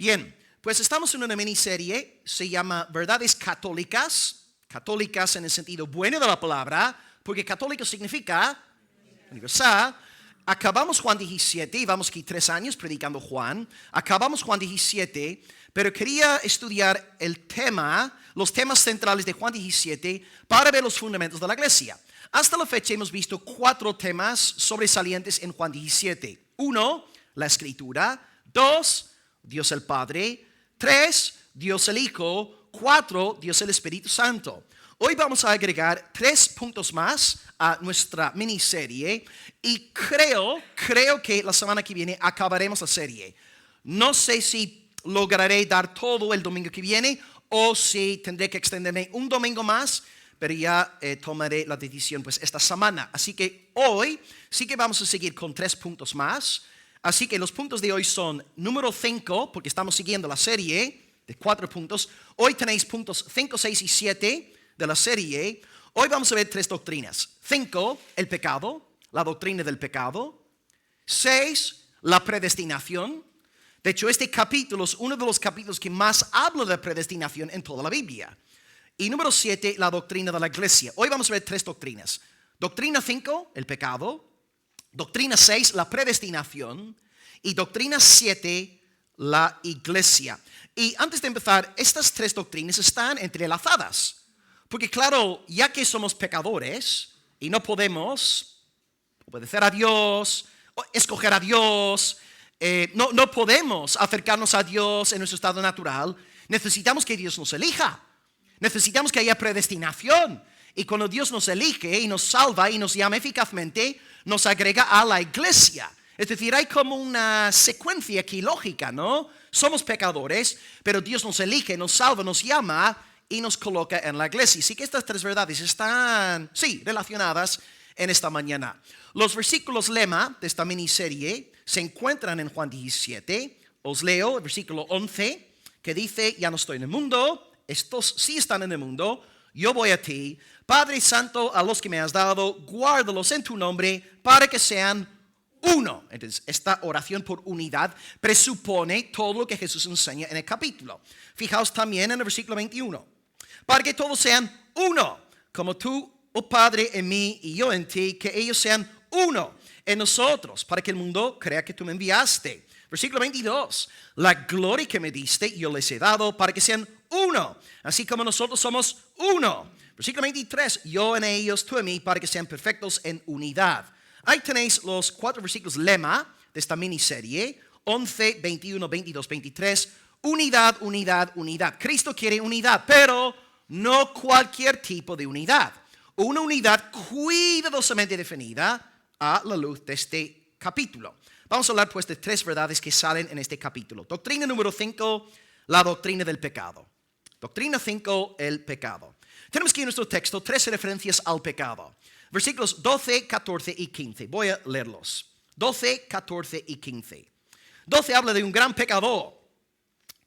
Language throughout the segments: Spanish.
Bien, pues estamos en una miniserie, se llama Verdades Católicas, católicas en el sentido bueno de la palabra, porque católico significa universal. Acabamos Juan 17, y vamos aquí 3 años predicando Juan, acabamos Juan 17, pero quería estudiar los temas centrales de Juan 17 para ver los fundamentos de la iglesia. Hasta la fecha hemos visto 4 temas sobresalientes en Juan 17. 1, la Escritura. 2, Dios el Padre. 3, Dios el Hijo. 4, Dios el Espíritu Santo. Hoy vamos a agregar 3 puntos más a nuestra miniserie y creo que la semana que viene acabaremos la serie. No sé si lograré dar todo el domingo que viene o si tendré que extenderme un domingo más, pero ya tomaré la decisión pues esta semana. Así que hoy sí que vamos a seguir con 3 puntos más. Así que los puntos de hoy son número 5, porque estamos siguiendo la serie de 4 puntos. Hoy tenéis puntos 5, 6 y 7 de la serie. Hoy vamos a ver 3 doctrinas. 5, el pecado, la doctrina del pecado. 6, la predestinación. De hecho, este capítulo es uno de los capítulos que más habla de predestinación en toda la Biblia. Y número 7, la doctrina de la iglesia. Hoy vamos a ver 3 doctrinas. Doctrina 5, el pecado. Doctrina 6, la predestinación. Y doctrina 7, la iglesia. Y antes de empezar, estas 3 doctrinas están entrelazadas. Porque claro, ya que somos pecadores y no podemos obedecer a Dios, escoger a Dios, no podemos acercarnos a Dios en nuestro estado natural, necesitamos que Dios nos elija. Necesitamos que haya predestinación. Y cuando Dios nos elige y nos salva y nos llama eficazmente, nos agrega a la iglesia. Es decir, hay como una secuencia aquí lógica, ¿no? Somos pecadores, pero Dios nos elige, nos salva, nos llama y nos coloca en la iglesia. Así que estas 3 verdades están, relacionadas en esta mañana. Los versículos lema de esta miniserie se encuentran en Juan 17. Os leo el versículo 11, que dice: ya no estoy en el mundo, estos sí están en el mundo, yo voy a ti. Padre Santo, a los que me has dado, guárdalos en tu nombre para que sean uno. Entonces, esta oración por unidad presupone todo lo que Jesús enseña en el capítulo. Fijaos también en el versículo 21. Para que todos sean uno, como tú, oh Padre, en mí y yo en ti, que ellos sean uno en nosotros, para que el mundo crea que tú me enviaste. Versículo 22. La gloria que me diste, yo les he dado para que sean uno, así como nosotros somos uno. Versículo 23. Yo en ellos, tú en mí, para que sean perfectos en unidad. Ahí tenéis los 4 versículos lema de esta miniserie. 11, 21, 22, 23. Unidad, unidad, unidad. Cristo quiere unidad, pero no cualquier tipo de unidad. Una unidad cuidadosamente definida a la luz de este capítulo. Vamos a hablar pues de 3 verdades que salen en este capítulo. Doctrina número 5, la doctrina del pecado. Doctrina 5, el pecado. Tenemos aquí en nuestro texto 3 referencias al pecado. Versículos 12, 14 y 15. Voy a leerlos. 12, 14 y 15. 12 habla de un gran pecador,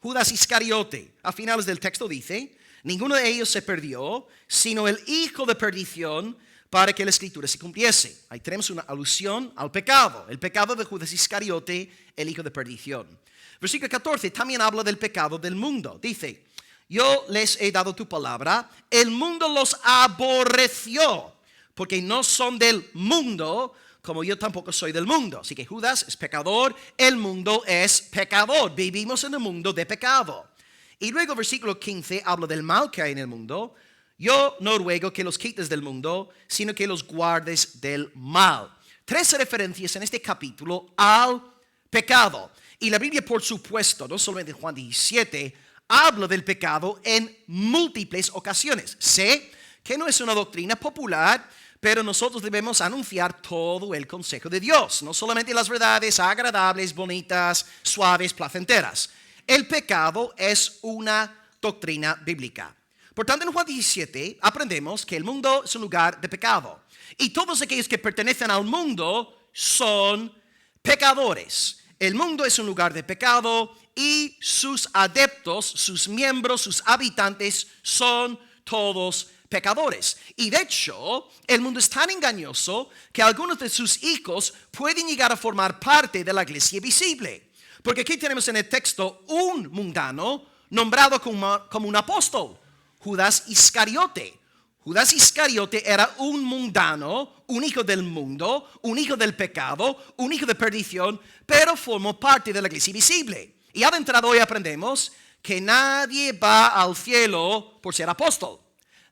Judas Iscariote. A finales del texto dice: ninguno de ellos se perdió, sino el hijo de perdición, para que la escritura se cumpliese. Ahí tenemos una alusión al pecado. El pecado de Judas Iscariote, el hijo de perdición. Versículo 14 también habla del pecado del mundo. Dice: yo les he dado tu palabra, el mundo los aborreció, porque no son del mundo, como yo tampoco soy del mundo. Así que Judas es pecador, el mundo es pecador. Vivimos en el mundo de pecado. Y luego versículo 15 habla del mal que hay en el mundo. Yo no ruego que los quites del mundo, sino que los guardes del mal. 3 referencias en este capítulo al pecado. Y la Biblia, por supuesto, no solamente en Juan 17, habla del pecado en múltiples ocasiones. Sé que no es una doctrina popular, pero nosotros debemos anunciar todo el consejo de Dios, no solamente las verdades agradables, bonitas, suaves, placenteras. El pecado es una doctrina bíblica. Por tanto, en Juan 17 aprendemos que el mundo es un lugar de pecado. Y todos aquellos que pertenecen al mundo son pecadores. El mundo es un lugar de pecado y sus adeptos, sus miembros, sus habitantes son todos pecadores. Y de hecho, el mundo es tan engañoso que algunos de sus hijos pueden llegar a formar parte de la iglesia visible. Porque aquí tenemos en el texto un mundano nombrado como un apóstol, Judas Iscariote. Judas Iscariote era un mundano, un hijo del mundo, un hijo del pecado, un hijo de perdición, pero formó parte de la iglesia visible. Y adentrado hoy aprendemos que nadie va al cielo por ser apóstol.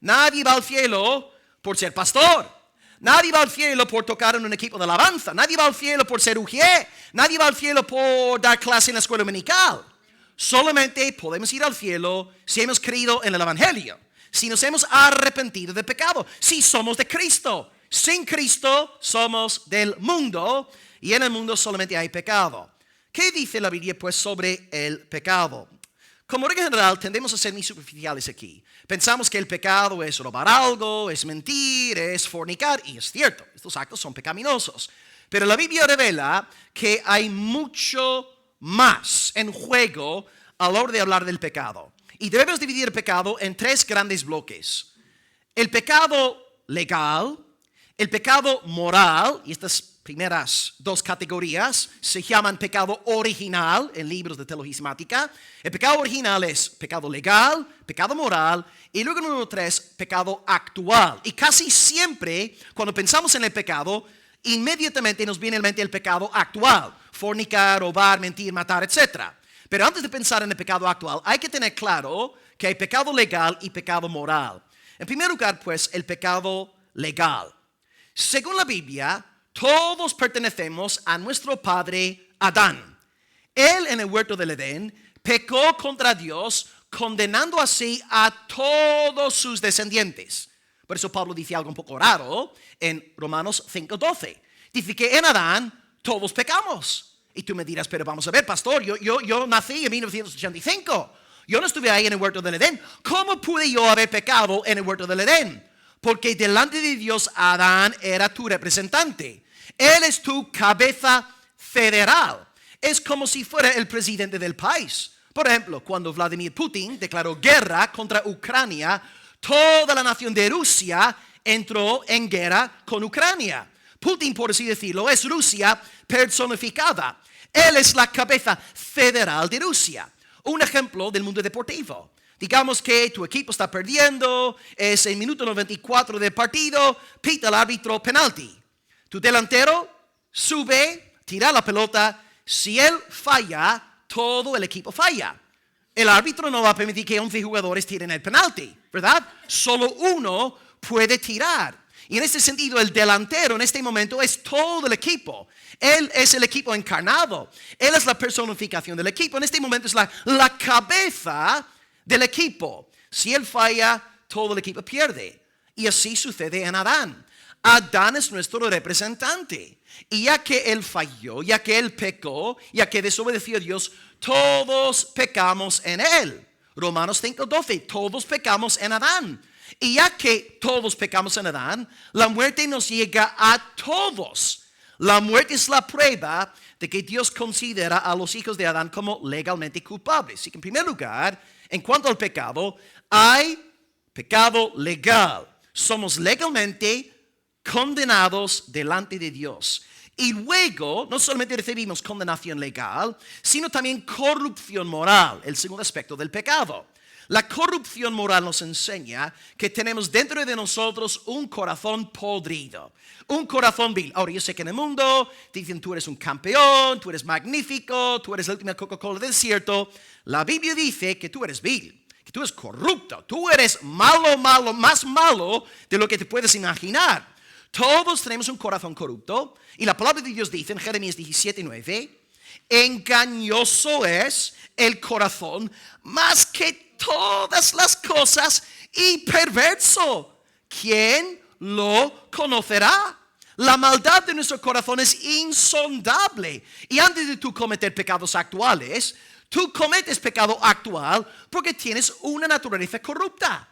Nadie va al cielo por ser pastor. Nadie va al cielo por tocar en un equipo de alabanza. Nadie va al cielo por ser ujier. Nadie va al cielo por dar clase en la escuela dominical. Solamente podemos ir al cielo si hemos creído en el evangelio, si nos hemos arrepentido de pecado, si somos de Cristo. Sin Cristo somos del mundo y en el mundo solamente hay pecado. ¿Qué dice la Biblia pues sobre el pecado? Como regla general tendemos a ser muy superficiales aquí. Pensamos que el pecado es robar algo, es mentir, es fornicar, y es cierto, estos actos son pecaminosos. Pero la Biblia revela que hay mucho más en juego a la hora de hablar del pecado. Y debemos dividir el pecado en tres grandes bloques. El pecado legal, el pecado moral, y estas primeras dos categorías se llaman pecado original en libros de teología sistemática. El pecado original es pecado legal, pecado moral, y luego número 3, pecado actual. Y casi siempre cuando pensamos en el pecado, inmediatamente nos viene a la mente el pecado actual: fornicar, robar, mentir, matar, etc. Pero antes de pensar en el pecado actual, hay que tener claro que hay pecado legal y pecado moral. En primer lugar, pues, el pecado legal. Según la Biblia, todos pertenecemos a nuestro padre Adán. Él en el huerto del Edén pecó contra Dios, condenando así a todos sus descendientes. Por eso Pablo dice algo un poco raro en Romanos 5:12. Dice que en Adán todos pecamos. Y tú me dirás, pero vamos a ver, pastor, yo nací en 1985. Yo no estuve ahí en el huerto del Edén. ¿Cómo pude yo haber pecado en el huerto del Edén? Porque delante de Dios Adán era tu representante. Él es tu cabeza federal. Es como si fuera el presidente del país. Por ejemplo, cuando Vladimir Putin declaró guerra contra Ucrania, toda la nación de Rusia entró en guerra con Ucrania. Putin, por así decirlo, es Rusia personificada. Él es la cabeza federal de Rusia. Un ejemplo del mundo deportivo. Digamos que tu equipo está perdiendo, es el minuto 94 del partido, pita el árbitro penalti. Tu delantero sube, tira la pelota. Si él falla, todo el equipo falla. El árbitro no va a permitir que 11 jugadores tiren el penalti, ¿verdad? Solo uno puede tirar. Y en este sentido, el delantero en este momento es todo el equipo. Él es el equipo encarnado. Él es la personificación del equipo. En este momento es la cabeza del equipo. Si él falla, todo el equipo pierde. Y así sucede en Adán. Adán es nuestro representante. Y ya que él falló, ya que él pecó, ya que desobedeció a Dios, todos pecamos en él. Romanos 5:12, todos pecamos en Adán. Y ya que todos pecamos en Adán, la muerte nos llega a todos. La muerte es la prueba de que Dios considera a los hijos de Adán como legalmente culpables. Así que en primer lugar, en cuanto al pecado, hay pecado legal. Somos legalmente condenados delante de Dios. Y luego, no solamente recibimos condenación legal, sino también corrupción moral, el segundo aspecto del pecado. La corrupción moral nos enseña que tenemos dentro de nosotros un corazón podrido, un corazón vil. Ahora, yo sé que en el mundo dicen tú eres un campeón, tú eres magnífico, tú eres la última Coca-Cola del desierto. La Biblia dice que tú eres vil, que tú eres corrupto, tú eres malo, más malo de lo que te puedes imaginar. Todos tenemos un corazón corrupto y la palabra de Dios dice en Jeremías 17:9, engañoso es el corazón más que todas las cosas y perverso. ¿Quién lo conocerá? La maldad de nuestro corazón es insondable. Y antes de tú cometer pecados actuales, tú cometes pecado actual porque tienes una naturaleza corrupta.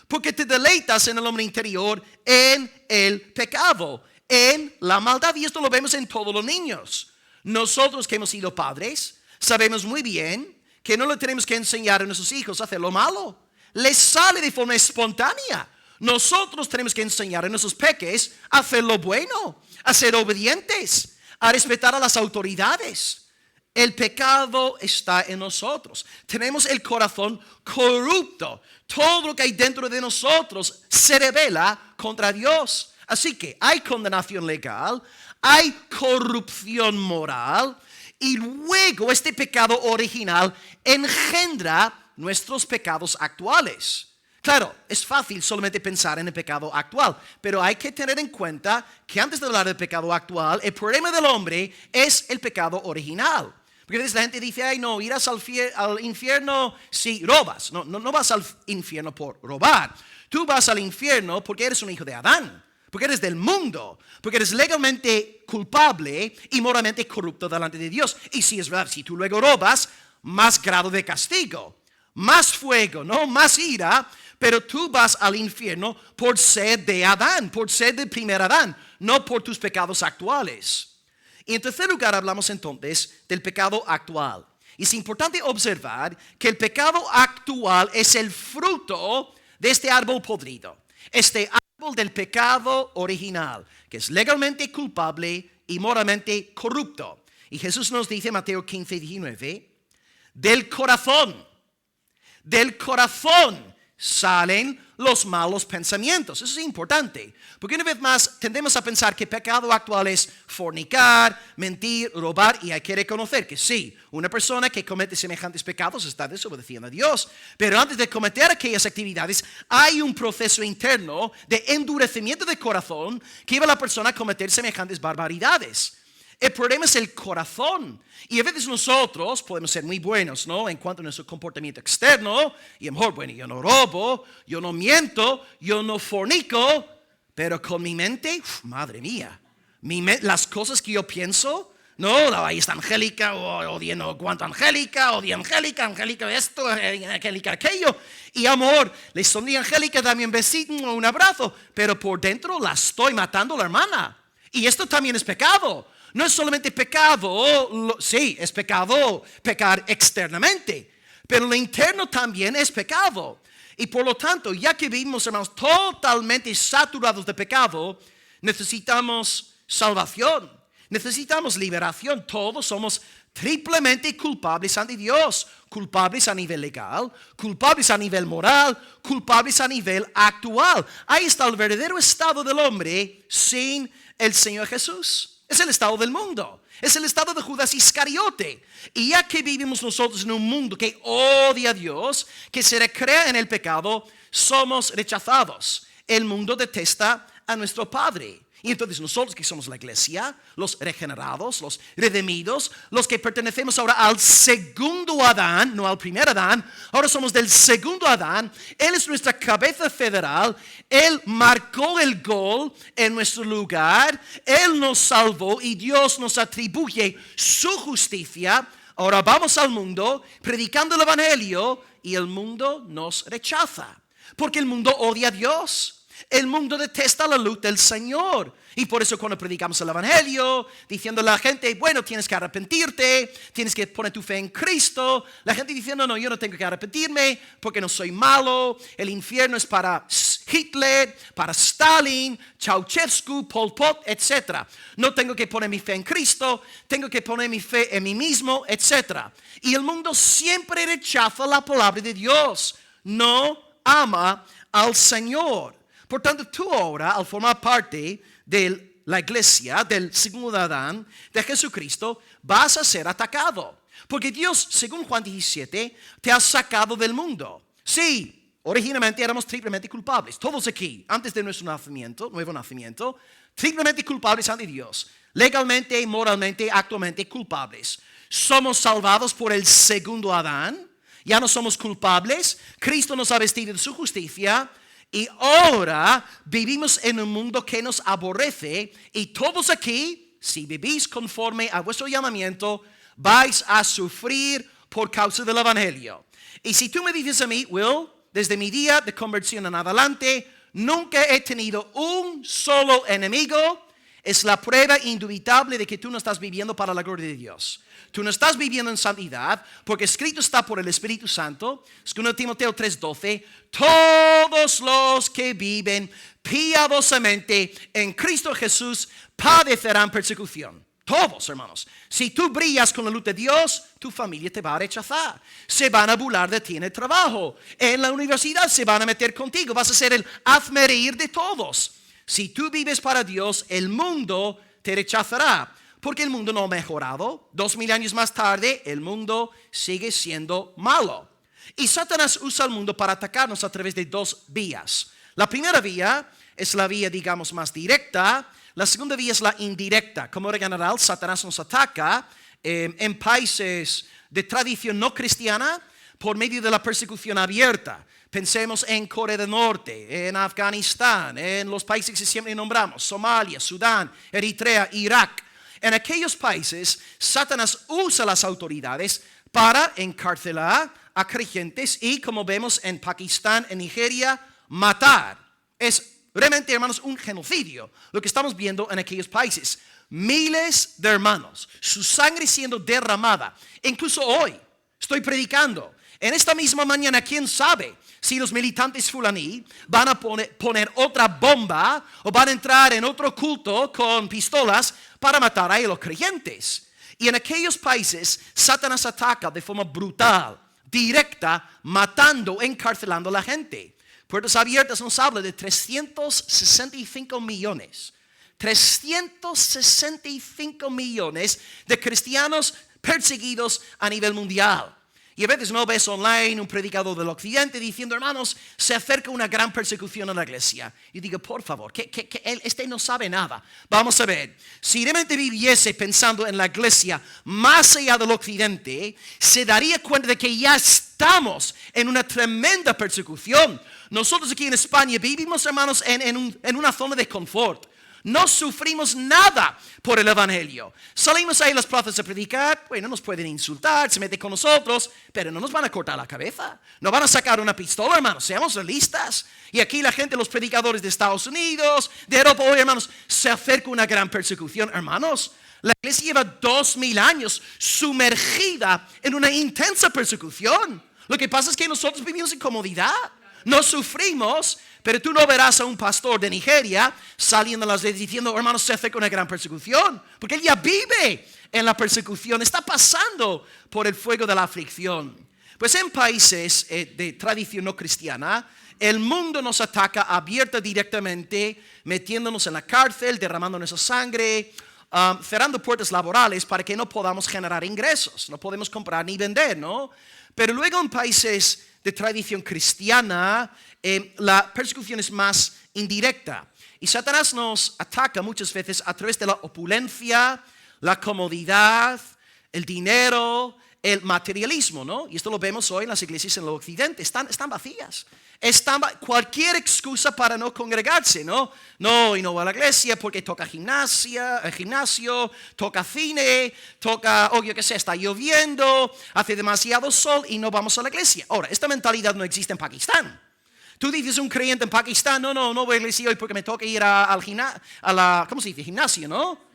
Porque te deleitas en el hombre interior, en el pecado, en la maldad. Y esto lo vemos en todos los niños. Nosotros que hemos sido padres, sabemos muy bien que no le tenemos que enseñar a nuestros hijos a hacer lo malo. Les sale de forma espontánea. Nosotros tenemos que enseñar a nuestros peques a hacer lo bueno, a ser obedientes, a respetar a las autoridades. El pecado está en nosotros. Tenemos el corazón corrupto. Todo lo que hay dentro de nosotros se rebela contra Dios. Así que hay condenación legal, hay corrupción moral y luego este pecado original engendra nuestros pecados actuales. Claro, es fácil solamente pensar en el pecado actual, pero hay que tener en cuenta que antes de hablar del pecado actual, el problema del hombre es el pecado original. Porque a veces la gente dice, ay no, irás al infierno si robas. No vas al infierno por robar. Tú vas al infierno porque eres un hijo de Adán. Porque eres del mundo, porque eres legalmente culpable y moralmente corrupto delante de Dios. Y si es verdad, si tú luego robas, más grado de castigo, más fuego, ¿no? Más ira, pero tú vas al infierno por ser de Adán, por ser del primer Adán, no por tus pecados actuales. Y en tercer lugar hablamos entonces del pecado actual. Y es importante observar que el pecado actual es el fruto de este árbol podrido. Este árbol del pecado original, que es legalmente culpable y moralmente corrupto. Y Jesús nos dice en Mateo 15:19, del corazón salen los malos pensamientos. Eso es importante, porque una vez más tendemos a pensar que pecado actual es fornicar, mentir, robar, y hay que reconocer que sí, una persona que comete semejantes pecados está desobedeciendo a Dios, pero antes de cometer aquellas actividades hay un proceso interno de endurecimiento de corazón que lleva a la persona a cometer semejantes barbaridades. El problema es el corazón. Y a veces nosotros podemos ser muy buenos, ¿no? En cuanto a nuestro comportamiento externo. Y a lo mejor, bueno, yo no robo, yo no miento, yo no fornico. Pero con mi mente, madre mía. Las cosas que yo pienso, no, ahí está Angélica, odio no cuánto Angélica, odio Angélica esto, Angélica aquello. Y amor, le sonríe a Angélica, dame un besito, un abrazo. Pero por dentro la estoy matando a la hermana. Y esto también es pecado. No es solamente pecado, sí, es pecado pecar externamente, pero lo interno también es pecado. Y por lo tanto, ya que vivimos, hermanos, totalmente saturados de pecado, necesitamos salvación, necesitamos liberación. Todos somos triplemente culpables ante Dios, culpables a nivel legal, culpables a nivel moral, culpables a nivel actual. Ahí está el verdadero estado del hombre sin el Señor Jesús. Es el estado del mundo. Es el estado de Judas Iscariote. Y ya que vivimos nosotros en un mundo que odia a Dios, que se recrea en el pecado, somos rechazados. El mundo detesta a nuestro Padre. Y entonces nosotros que somos la iglesia, los regenerados, los redimidos, los que pertenecemos ahora al segundo Adán, no al primer Adán, ahora somos del segundo Adán. Él es nuestra cabeza federal, Él marcó el gol en nuestro lugar, Él nos salvó y Dios nos atribuye su justicia. Ahora vamos al mundo predicando el evangelio y el mundo nos rechaza, porque el mundo odia a Dios. El mundo detesta la luz del Señor. Y por eso cuando predicamos el evangelio, diciendo a la gente, bueno, tienes que arrepentirte, tienes que poner tu fe en Cristo. La gente diciendo, no, yo no tengo que arrepentirme porque no soy malo. El infierno es para Hitler, para Stalin, Ceausescu, Pol Pot, etc. No tengo que poner mi fe en Cristo, tengo que poner mi fe en mí mismo, etc. Y el mundo siempre rechaza la palabra de Dios. No ama al Señor. Por tanto, tú ahora, al formar parte de la iglesia, del segundo Adán, de Jesucristo, vas a ser atacado. Porque Dios, según Juan 17, te ha sacado del mundo. Sí, originalmente éramos triplemente culpables. Todos aquí, antes de nuestro nacimiento, nuevo nacimiento, triplemente culpables ante Dios. Legalmente, moralmente, actualmente culpables. Somos salvados por el segundo Adán. Ya no somos culpables. Cristo nos ha vestido de su justicia. Y ahora vivimos en un mundo que nos aborrece y todos aquí, si vivís conforme a vuestro llamamiento, vais a sufrir por causa del evangelio. Y si tú me dices a mí, Will, desde mi día de conversión en adelante, nunca he tenido un solo enemigo, es la prueba indubitable de que tú no estás viviendo para la gloria de Dios. Tú no estás viviendo en santidad, porque escrito está por el Espíritu Santo, 2 Timoteo 3:12, todos los que viven piadosamente en Cristo Jesús padecerán persecución. Todos, hermanos. Si tú brillas con la luz de Dios, tu familia te va a rechazar. Se van a burlar de ti en el trabajo. En la universidad se van a meter contigo. Vas a ser el hazmerreír de todos. Si tú vives para Dios, el mundo te rechazará. Porque el mundo no ha mejorado. 2000 años más tarde, el mundo sigue siendo malo. Y Satanás usa el mundo para atacarnos a través de dos vías. La primera vía es la vía, digamos, más directa. La segunda vía es la indirecta. Como general, Satanás nos ataca en países de tradición no cristiana por medio de la persecución abierta. Pensemos en Corea del Norte, en Afganistán, en los países que siempre nombramos, Somalia, Sudán, Eritrea, Irak. En aquellos países, Satanás usa las autoridades para encarcelar a creyentes y, como vemos en Pakistán, en Nigeria, matar. Es realmente, hermanos, un genocidio lo que estamos viendo en aquellos países. Miles de hermanos, su sangre siendo derramada. Incluso hoy estoy predicando. En esta misma mañana, ¿quién sabe si los militantes fulaní van a poner otra bomba o van a entrar en otro culto con pistolas para matar a los creyentes? Y en aquellos países, Satanás ataca de forma brutal, directa, matando, encarcelando a la gente. Puertas Abiertas nos habla de 365 millones. 365 millones de cristianos perseguidos a nivel mundial. Y a veces no ves online un predicador del occidente diciendo, hermanos, se acerca una gran persecución a la iglesia. Y digo, por favor, que este no sabe nada. Vamos a ver, si realmente viviese pensando en la iglesia más allá del occidente, se daría cuenta de que ya estamos en una tremenda persecución. Nosotros aquí en España vivimos, hermanos, en una zona de confort. No sufrimos nada por el evangelio. Salimos ahí a las plazas a predicar. Bueno, nos pueden insultar, se meten con nosotros, pero no nos van a cortar la cabeza. No van a sacar una pistola, hermanos. Seamos realistas. Y aquí la gente, los predicadores de Estados Unidos, de Europa, hoy, hermanos, se acerca una gran persecución, hermanos. La iglesia lleva 2000 años sumergida en una intensa persecución. Lo que pasa es que nosotros vivimos en comodidad. No sufrimos, pero tú no verás a un pastor de Nigeria saliendo a las redes diciendo, hermanos, se acerca una gran persecución. Porque él ya vive en la persecución, está pasando por el fuego de la aflicción. Pues en países de tradición no cristiana, el mundo nos ataca abierta directamente, metiéndonos en la cárcel, derramando nuestra sangre, cerrando puertas laborales para que no podamos generar ingresos. No podemos comprar ni vender, ¿no? Pero luego en países de tradición cristiana, la persecución es más indirecta. Y Satanás nos ataca muchas veces a través de la opulencia, la comodidad, el dinero, el materialismo, ¿no? Y esto lo vemos hoy en las iglesias en el occidente. Están vacías. Cualquier excusa para no congregarse, ¿no? No, y no voy a la iglesia porque toca gimnasio, toca cine, yo qué sé, está lloviendo, hace demasiado sol y no vamos a la iglesia. Ahora, esta mentalidad no existe en Pakistán. Tú dices un creyente en Pakistán, no voy a la iglesia hoy porque me toca ir al gimnasio, ¿no?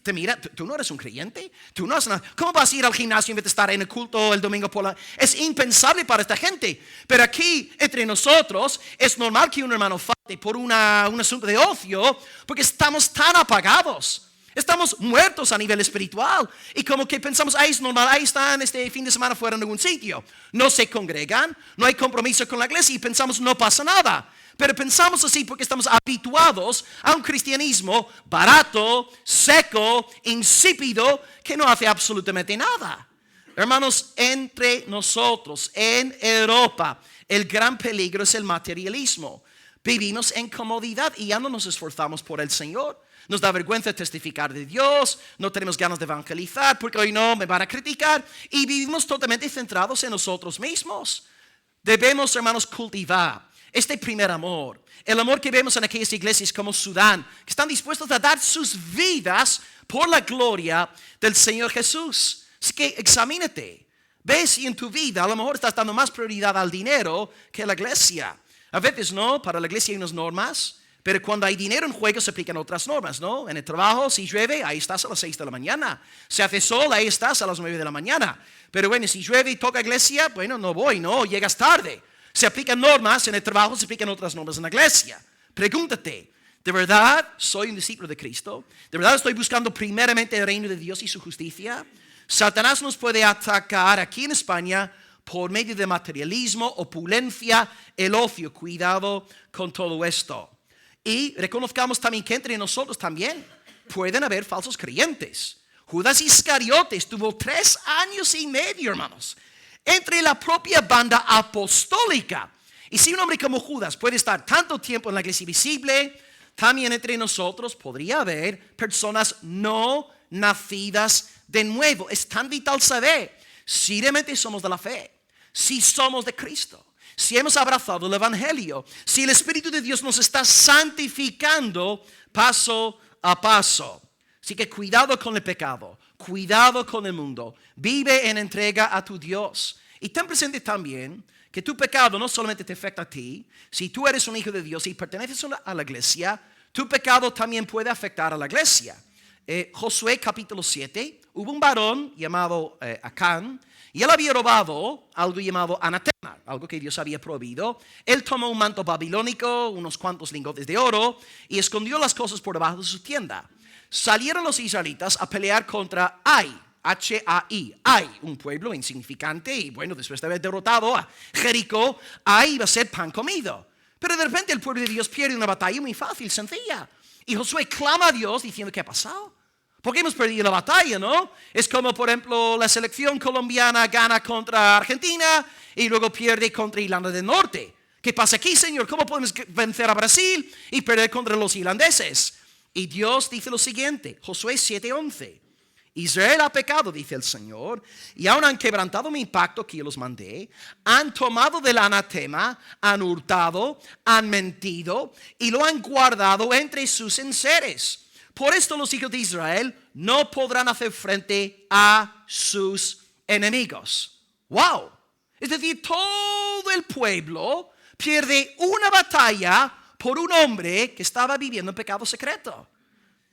Te mira, tú no eres un creyente, tú no haces nada. ¿Cómo vas a ir al gimnasio en vez de estar en el culto el domingo por la...? Es impensable para esta gente. Pero aquí, entre nosotros, es normal que un hermano falte por un asunto de ocio, porque estamos tan apagados. Estamos muertos a nivel espiritual. Y como que pensamos, es normal, ahí están este fin de semana fuera en algún sitio. No se congregan, no hay compromiso con la iglesia y pensamos, no pasa nada. Pero pensamos así porque estamos habituados a un cristianismo barato, seco, insípido, que no hace absolutamente nada. Hermanos, entre nosotros, en Europa, el gran peligro es el materialismo. Vivimos en comodidad y ya no nos esforzamos por el Señor. Nos da vergüenza testificar de Dios, no tenemos ganas de evangelizar porque hoy no me van a criticar y vivimos totalmente centrados en nosotros mismos. Debemos, hermanos, cultivar este primer amor, el amor que vemos en aquellas iglesias como Sudán, que están dispuestos a dar sus vidas por la gloria del Señor Jesús. Así que examínate, ve si en tu vida a lo mejor estás dando más prioridad al dinero que a la iglesia. A veces no, para la iglesia hay unas normas, pero cuando hay dinero en juego se aplican otras normas, ¿no? En el trabajo, si llueve, ahí estás a las 6 de la mañana. Si hace sol, ahí estás a las 9 de la mañana. Pero bueno, si llueve y toca iglesia, bueno, no voy, no, llegas tarde. Se aplican normas en el trabajo, se aplican otras normas en la iglesia. Pregúntate, ¿De verdad soy un discípulo de Cristo? ¿De verdad estoy buscando primeramente el reino de Dios y su justicia? Satanás nos puede atacar aquí en España por medio de materialismo, opulencia, el ocio. Cuidado con todo esto. Y reconozcamos también que entre nosotros también pueden haber falsos creyentes. Judas Iscariote estuvo 3 años y medio, hermanos, entre la propia banda apostólica. Y si un hombre como Judas puede estar tanto tiempo en la iglesia visible, también entre nosotros podría haber personas no nacidas de nuevo. Es tan vital saber si realmente somos de la fe, si somos de Cristo, si hemos abrazado el Evangelio, si el Espíritu de Dios nos está santificando paso a paso. Así que cuidado con el pecado, cuidado con el mundo. Vive en entrega a tu Dios. Y ten presente también que tu pecado no solamente te afecta a ti. Si tú eres un hijo de Dios y perteneces a la iglesia, tu pecado también puede afectar a la iglesia. Josué capítulo 7, hubo un varón llamado Acán, y él había robado algo llamado anatema, algo que Dios había prohibido. Él tomó un manto babilónico, unos cuantos lingotes de oro, y escondió las cosas por debajo de su tienda. Salieron los israelitas a pelear contra Ai, H-A-I, Ai, un pueblo insignificante, y bueno, después de haber derrotado a Jericó, Ai iba a ser pan comido. Pero de repente el pueblo de Dios pierde una batalla muy fácil, sencilla. Y Josué clama a Dios diciendo, ¿qué ha pasado? Porque hemos perdido la batalla, ¿no? Es como, por ejemplo, la selección colombiana gana contra Argentina y luego pierde contra Irlanda del Norte. ¿Qué pasa aquí, Señor? ¿Cómo podemos vencer a Brasil y perder contra los irlandeses? Y Dios dice lo siguiente, Josué 7:11. Israel ha pecado, dice el Señor, y aún han quebrantado mi pacto que yo los mandé, han tomado del anatema, han hurtado, han mentido y lo han guardado entre sus enseres. Por esto los hijos de Israel no podrán hacer frente a sus enemigos. ¡Wow! Es decir, todo el pueblo pierde una batalla por un hombre que estaba viviendo en pecado secreto.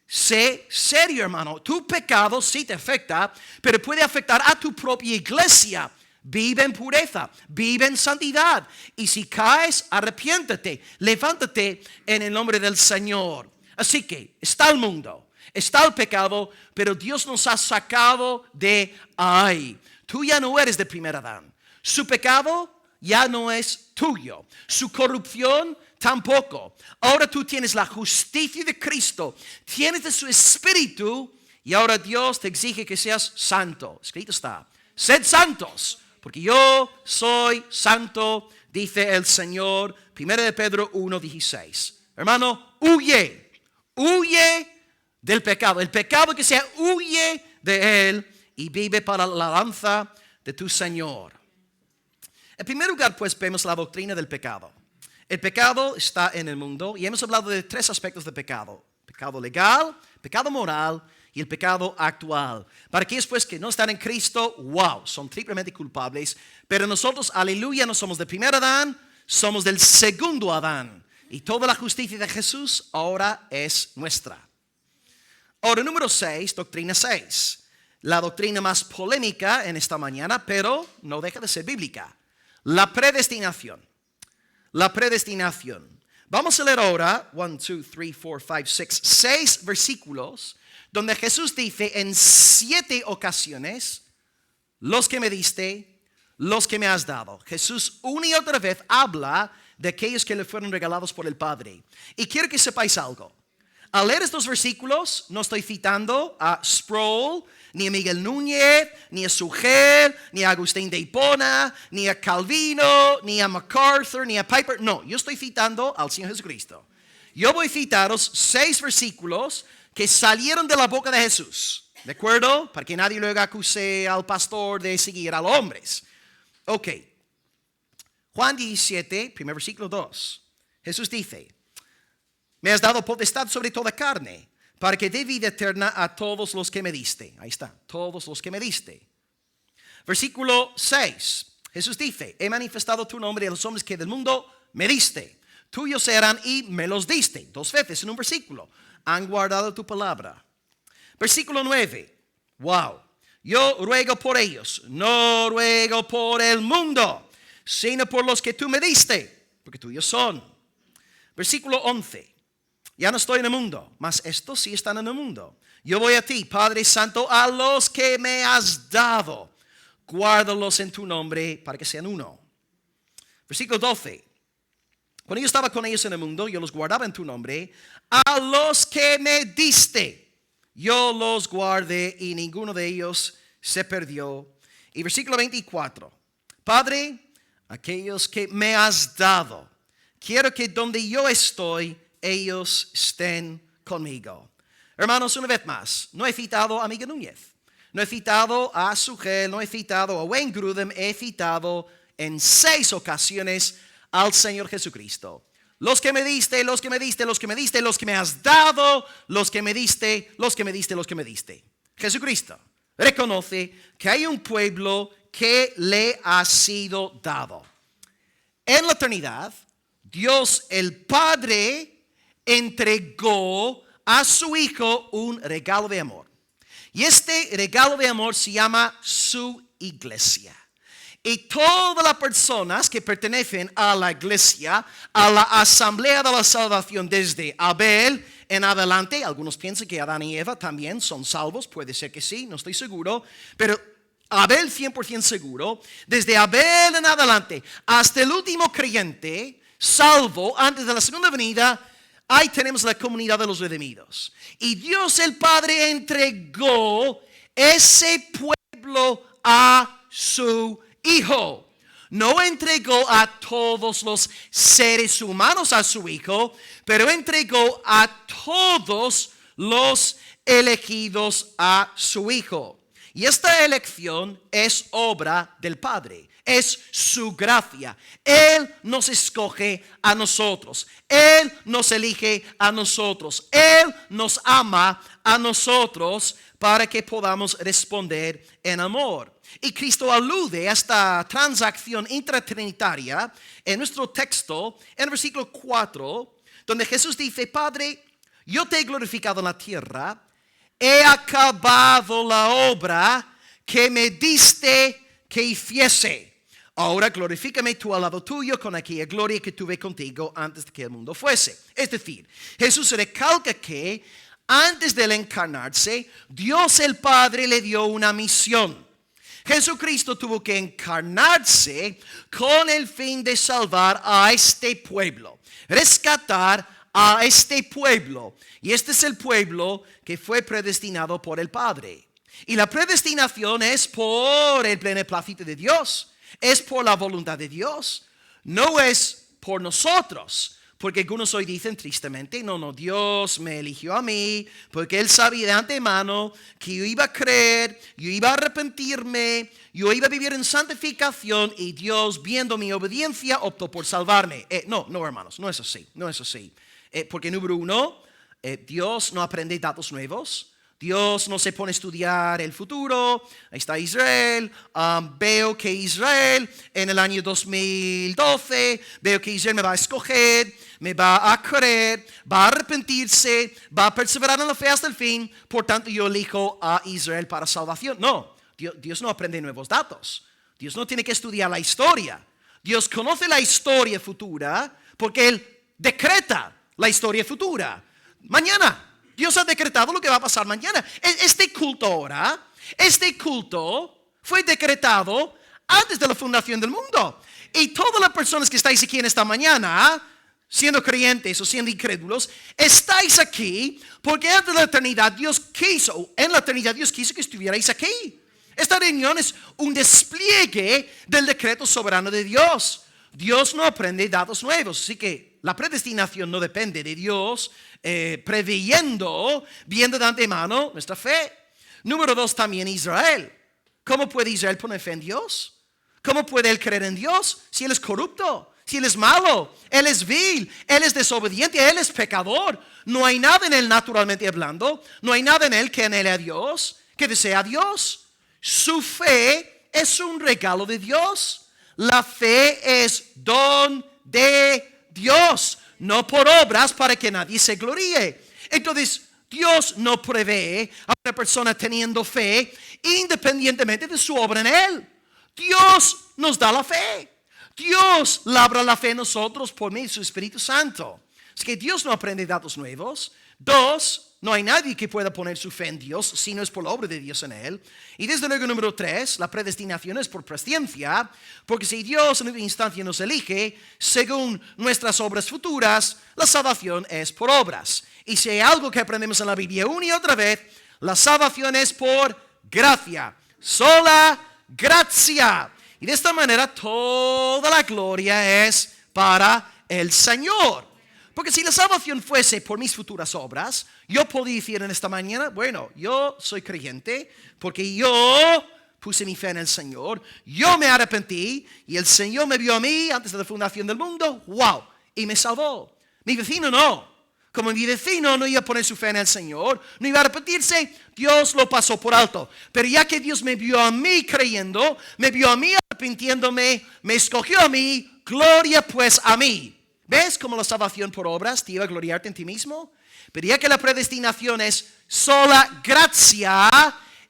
Sé serio, hermano. Tu pecado sí te afecta, pero puede afectar a tu propia iglesia. Vive en pureza, vive en santidad. Y si caes, arrepiéntete, levántate en el nombre del Señor. Así que está el mundo, está el pecado, pero Dios nos ha sacado de ahí. Tú ya no eres de primer Adán. Su pecado ya no es tuyo. Su corrupción tampoco. Ahora tú tienes la justicia de Cristo, tienes de su Espíritu, y ahora Dios te exige que seas santo. Escrito está, sed santos, porque yo soy santo, dice el Señor. 1 de Pedro 1:16. Hermano, huye del pecado. El pecado que sea, huye de él y vive para la alabanza de tu Señor. En primer lugar, pues, vemos la doctrina del pecado. El pecado está en el mundo y hemos hablado de 3 aspectos de pecado. Pecado legal, pecado moral y el pecado actual. Para aquellos pues que no están en Cristo, wow, son triplemente culpables. Pero nosotros, aleluya, no somos del primer Adán, somos del segundo Adán. Y toda la justicia de Jesús ahora es nuestra. Ahora, número 6, doctrina 6. La doctrina más polémica en esta mañana, pero no deja de ser bíblica. La predestinación. La predestinación. Vamos a leer ahora 6 versículos donde Jesús dice en 7 ocasiones, los que me diste, los que me has dado. Jesús una y otra vez habla de aquellos que le fueron regalados por el Padre. Y quiero que sepáis algo. Al leer estos versículos, no estoy citando a Sproul, ni a Miguel Núñez, ni a Sugel, ni a Agustín de Hipona, ni a Calvino, ni a MacArthur, ni a Piper. No, yo estoy citando al Señor Jesucristo. Yo voy a citaros 6 versículos que salieron de la boca de Jesús. ¿De acuerdo? Para que nadie luego acuse al pastor de seguir a los hombres. Ok. Juan 17, primer versículo 2. Jesús dice, me has dado potestad sobre toda carne, para que dé vida eterna a todos los que me diste. Ahí está, todos los que me diste. Versículo 6. Jesús dice, he manifestado tu nombre a los hombres que del mundo me diste. Tuyos serán y me los diste. 2 veces en un versículo. Han guardado tu palabra. Versículo 9. Wow. Yo ruego por ellos, no ruego por el mundo, sino por los que tú me diste, porque tuyos son. Versículo 11. Ya no estoy en el mundo, mas estos sí están en el mundo. Yo voy a ti, Padre Santo, a los que me has dado. Guárdalos en tu nombre para que sean uno. Versículo 12. Cuando yo estaba con ellos en el mundo, yo los guardaba en tu nombre. A los que me diste, yo los guardé y ninguno de ellos se perdió. Y versículo 24. Padre, aquellos que me has dado, quiero que donde yo estoy, ellos estén conmigo. Hermanos, una vez más, no he citado a Miguel Núñez, no he citado a Sugel, no he citado a Wayne Grudem, he citado en 6 ocasiones al Señor Jesucristo. Los que me diste, los que me diste, los que me diste, los que me has dado, los que me diste, los que me diste, los que me diste. Jesucristo reconoce que hay un pueblo que le ha sido dado. En la eternidad, Dios el Padre entregó a su Hijo un regalo de amor. Y este regalo de amor se llama su iglesia. Y todas las personas que pertenecen a la iglesia, a la asamblea de la salvación desde Abel en adelante, algunos piensan que Adán y Eva también son salvos, puede ser que sí, no estoy seguro, pero Abel 100% seguro, desde Abel en adelante hasta el último creyente, salvo antes de la segunda venida, ahí tenemos la comunidad de los redimidos. Y Dios el Padre entregó ese pueblo a su Hijo. No entregó a todos los seres humanos a su Hijo, pero entregó a todos los elegidos a su Hijo. Y esta elección es obra del Padre. Es su gracia. Él nos escoge a nosotros. Él nos elige a nosotros. Él nos ama a nosotros para que podamos responder en amor. Y Cristo alude a esta transacción intratrinitaria en nuestro texto, en el versículo 4, donde Jesús dice: Padre, yo te he glorificado en la tierra, he acabado la obra que me diste que hiciese. Ahora glorifícame tú al lado tuyo con aquella gloria que tuve contigo antes de que el mundo fuese. Es decir, Jesús recalca que antes de encarnarse, Dios el Padre le dio una misión. Jesucristo tuvo que encarnarse con el fin de salvar a este pueblo, rescatar a este pueblo. Y este es el pueblo que fue predestinado por el Padre. Y la predestinación es por el beneplácito de Dios. Es por la voluntad de Dios. No es por nosotros. Porque algunos hoy dicen tristemente: no, Dios me eligió a mí porque Él sabía de antemano que yo iba a creer, yo iba a arrepentirme, yo iba a vivir en santificación y Dios, viendo mi obediencia, optó por salvarme. No, hermanos, no es así, no es así. Porque número uno, Dios no aprende datos nuevos. Dios no se pone a estudiar el futuro. Ahí está Israel. Veo que Israel en el año 2012, veo que Israel me va a escoger, me va a creer, va a arrepentirse, va a perseverar en la fe hasta el fin. Por tanto, yo elijo a Israel para salvación. No, Dios no aprende nuevos datos. Dios no tiene que estudiar la historia. Dios conoce la historia futura porque Él decreta la historia futura. Mañana Dios ha decretado lo que va a pasar mañana. Este culto ahora, este culto fue decretado antes de la fundación del mundo. Y todas las personas que estáis aquí en esta mañana, siendo creyentes o siendo incrédulos, estáis aquí porque antes de la eternidad Dios quiso, en la eternidad Dios quiso que estuvierais aquí. Esta reunión es un despliegue del decreto soberano de Dios. Dios no aprende datos nuevos, así que la predestinación no depende de Dios preveyendo, viendo de antemano nuestra fe. Número 2, también Israel. ¿Cómo puede Israel poner fe en Dios? ¿Cómo puede él creer en Dios si él es corrupto? Si él es malo, él es vil, él es desobediente, él es pecador. No hay nada en él, naturalmente hablando, no hay nada en él que anhele a Dios, que desea a Dios. Su fe es un regalo de Dios. La fe es don de Dios, no por obras para que nadie se gloríe. Entonces, Dios no provee a una persona teniendo fe independientemente de su obra en él. Dios nos da la fe. Dios labra la fe en nosotros por medio de su Espíritu Santo. Es que Dios no aprende datos nuevos. 2, no hay nadie que pueda poner su fe en Dios si no es por la obra de Dios en él. Y desde luego número 3, la predestinación es por presciencia, porque si Dios en una instancia nos elige según nuestras obras futuras, la salvación es por obras. Y si hay algo que aprendemos en la Biblia una y otra vez, la salvación es por gracia, sola gracia. Y de esta manera toda la gloria es para el Señor. Porque si la salvación fuese por mis futuras obras, yo podría decir en esta mañana, bueno, yo soy creyente porque yo puse mi fe en el Señor, yo me arrepentí y el Señor me vio a mí antes de la fundación del mundo, wow, y me salvó. Mi vecino no. Como mi vecino no iba a poner su fe en el Señor, no iba a arrepentirse, Dios lo pasó por alto. Pero ya que Dios me vio a mí creyendo, me vio a mí arrepintiéndome, me escogió a mí, gloria pues a mí. ¿Ves cómo la salvación por obras te iba a gloriarte en ti mismo? Pero ya que la predestinación es sola gracia,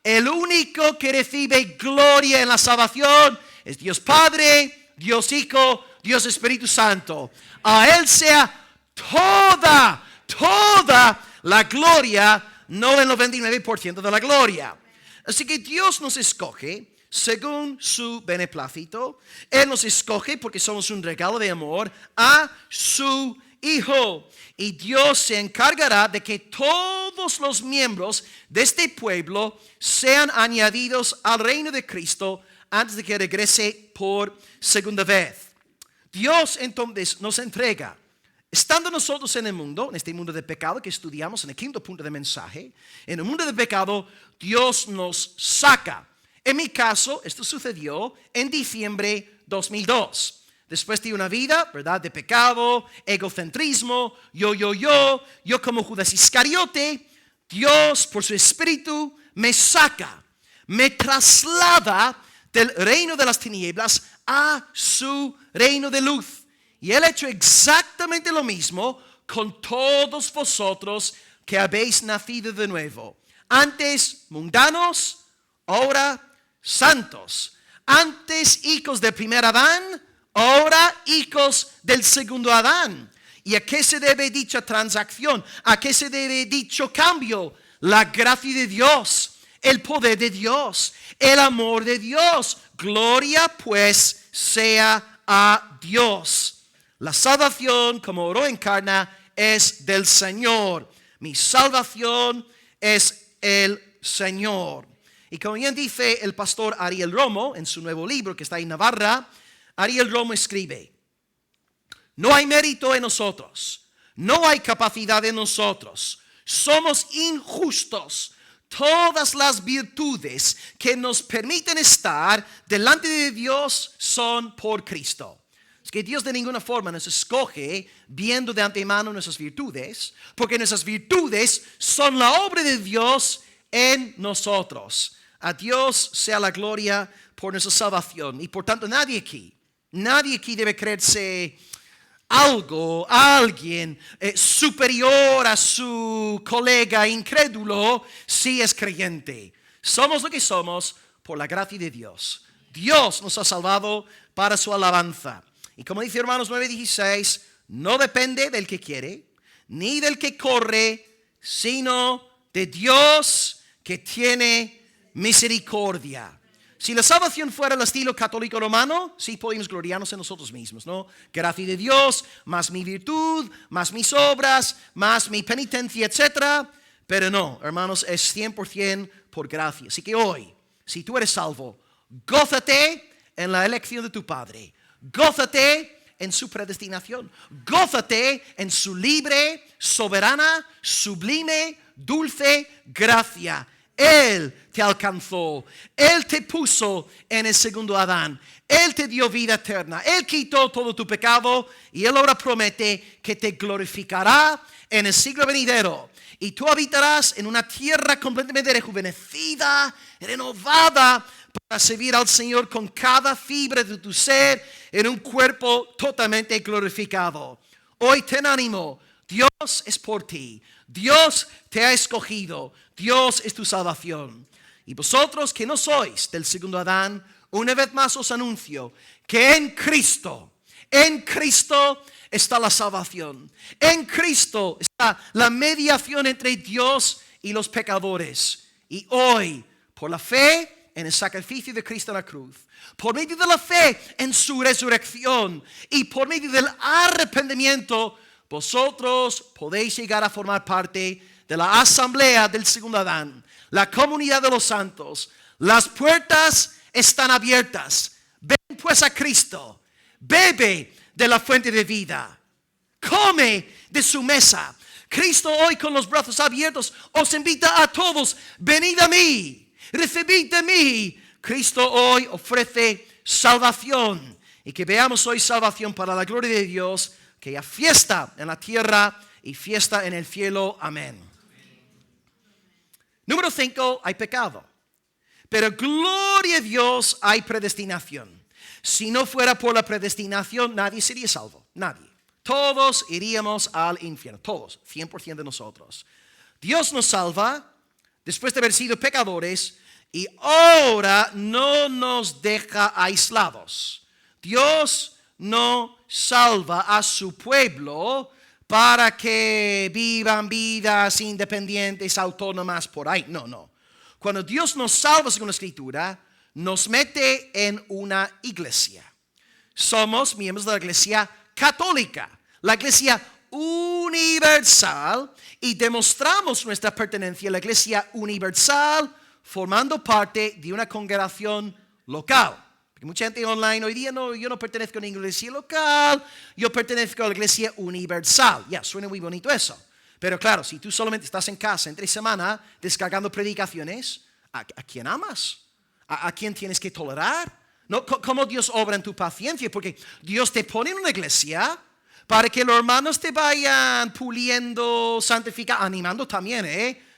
el único que recibe gloria en la salvación es Dios Padre, Dios Hijo, Dios Espíritu Santo. A Él sea toda la gloria, no el 99% de la gloria. Así que Dios nos escoge según su beneplácito. Él nos escoge porque somos un regalo de amor a su Hijo. Y Dios se encargará de que todos los miembros de este pueblo sean añadidos al reino de Cristo antes de que regrese por segunda vez. Dios entonces nos entrega, estando nosotros en el mundo, en este mundo de pecado que estudiamos en el quinto punto de mensaje, en el mundo de pecado, Dios nos saca. En mi caso, esto sucedió en diciembre 2002. Después de una vida, ¿verdad?, de pecado, egocentrismo, yo como Judas Iscariote, Dios por su Espíritu me saca, me traslada del reino de las tinieblas a su reino de luz. Y Él ha hecho exactamente lo mismo con todos vosotros que habéis nacido de nuevo. Antes mundanos, ahora santos. Antes hijos del primer Adán, ahora hijos del segundo Adán. ¿Y a qué se debe dicha transacción? ¿A qué se debe dicho cambio? La gracia de Dios, el poder de Dios, el amor de Dios. Gloria pues sea a Dios. La salvación, como oro encarna, es del Señor. Mi salvación es el Señor. Y como bien dice el pastor Ariel Romo en su nuevo libro que está en Navarra, Ariel Romo escribe: no hay mérito en nosotros, no hay capacidad en nosotros, somos injustos. Todas las virtudes que nos permiten estar delante de Dios son por Cristo. Es que Dios de ninguna forma nos escoge viendo de antemano nuestras virtudes, porque nuestras virtudes son la obra de Dios en nosotros. A Dios sea la gloria por nuestra salvación. Y por tanto nadie aquí debe creerse algo, alguien superior a su colega incrédulo si es creyente. Somos lo que somos por la gracia de Dios. Dios nos ha salvado para su alabanza. Y como dice Romanos 9:16, no depende del que quiere, ni del que corre, sino de Dios que tiene misericordia. Si la salvación fuera el estilo católico romano, sí podemos gloriarnos en nosotros mismos, ¿no? Gracia de Dios, más mi virtud, más mis obras, más mi penitencia, etc. Pero no, hermanos, es 100% por gracia. Así que hoy, si tú eres salvo, gózate en la elección de tu Padre. Gózate en su predestinación. Gózate en su libre, soberana, sublime, dulce gracia. Él te alcanzó, Él te puso en el segundo Adán, Él te dio vida eterna, Él quitó todo tu pecado y Él ahora promete que te glorificará en el siglo venidero. Y tú habitarás en una tierra completamente rejuvenecida, renovada, para servir al Señor con cada fibra de tu ser en un cuerpo totalmente glorificado. Hoy ten ánimo, Dios es por ti, Dios te ha escogido, Dios es tu salvación. Y vosotros que no sois del segundo Adán, una vez más os anuncio que en Cristo está la salvación. En Cristo está la mediación entre Dios y los pecadores. Y hoy, por la fe en el sacrificio de Cristo en la cruz, por medio de la fe en su resurrección y por medio del arrepentimiento, vosotros podéis llegar a formar parte de la asamblea del segundo Adán, la comunidad de los santos. Las puertas están abiertas. Ven pues a Cristo, bebe de la fuente de vida, come de su mesa. Cristo hoy con los brazos abiertos os invita a todos: venid a mí, recibid de mí. Cristo hoy ofrece salvación, y que veamos hoy salvación para la gloria de Dios, que haya fiesta en la tierra y fiesta en el cielo. Amén. Número 5, hay pecado. Pero gloria a Dios, hay predestinación. Si no fuera por la predestinación, nadie sería salvo. Nadie. Todos iríamos al infierno. Todos. 100% de nosotros. Dios nos salva después de haber sido pecadores y ahora no nos deja aislados. Dios no salva a su pueblo para que vivan vidas independientes, autónomas por ahí. No. Cuando Dios nos salva, según la Escritura, nos mete en una iglesia. Somos miembros de la iglesia católica, la iglesia universal, y demostramos nuestra pertenencia a la iglesia universal formando parte de una congregación local. Porque mucha gente online hoy día, yo no pertenezco a ninguna iglesia local, yo pertenezco a la iglesia universal. Ya, suena muy bonito eso. Pero claro, si tú solamente estás en casa entre semana descargando predicaciones, ¿a quién amas? ¿A quién tienes que tolerar? ¿No? ¿Cómo Dios obra en tu paciencia? Porque Dios te pone en una iglesia para que los hermanos te vayan puliendo, santificando, animando también,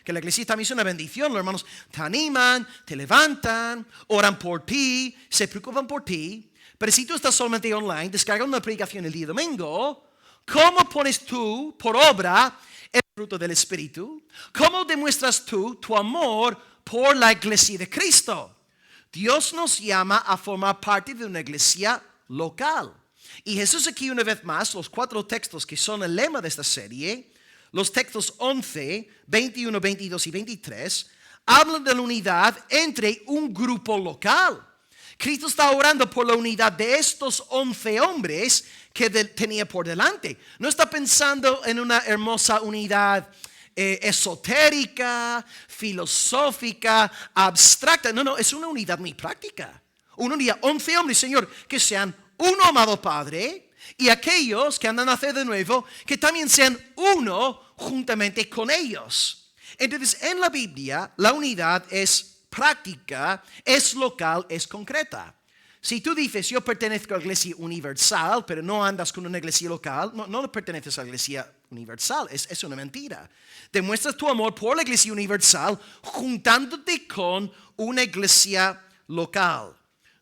que la iglesia también es una bendición. Los hermanos te animan, te levantan, oran por ti, se preocupan por ti. Pero si tú estás solamente online descargando una predicación el día domingo, ¿cómo pones tú por obra el fruto del Espíritu? ¿Cómo demuestras tú tu amor por la iglesia de Cristo? Dios nos llama a formar parte de una iglesia local. Y Jesús aquí una vez más, los 4 textos que son el lema de esta serie, los textos 11, 21, 22 y 23, hablan de la unidad entre un grupo local. Cristo está orando por la unidad de estos 11 hombres que tenía por delante. No está pensando en una hermosa unidad esotérica, filosófica, abstracta. No, es una unidad muy práctica. Una unidad, 11 hombres, Señor, que sean uno, amado Padre, y aquellos que han de nacer de nuevo, que también sean uno juntamente con ellos. Entonces, en la Biblia, la unidad es práctica, es local, es concreta. Si tú dices, yo pertenezco a la iglesia universal, pero no andas con una iglesia local, no perteneces a la iglesia universal, es una mentira. Demuestras tu amor por la iglesia universal juntándote con una iglesia local.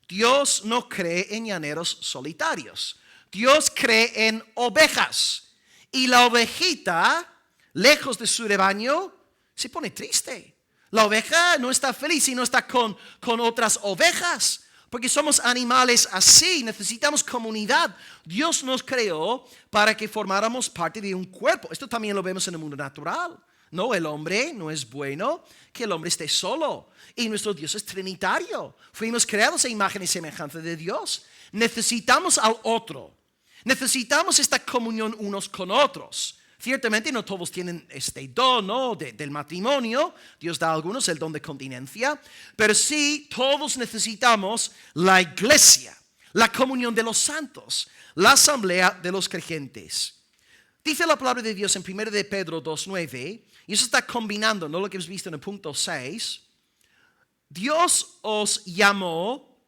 Dios no cree en llaneros solitarios. Dios cree en ovejas. Y la ovejita, lejos de su rebaño, se pone triste. La oveja no está feliz y no está con otras ovejas. Porque somos animales así, necesitamos comunidad. Dios nos creó para que formáramos parte de un cuerpo. Esto también lo vemos en el mundo natural. No, el hombre no es bueno que el hombre esté solo. Y nuestro Dios es trinitario. Fuimos creados a imagen y semejanza de Dios. Necesitamos al otro. Necesitamos esta comunión unos con otros. Ciertamente no todos tienen este don, ¿no?, del matrimonio. Dios da a algunos el don de continencia. Pero sí, todos necesitamos la iglesia, la comunión de los santos, la asamblea de los creyentes. Dice la palabra de Dios en 1 de Pedro 2:9, y eso está combinando, ¿no?, lo que hemos visto en el punto 6. Dios os llamó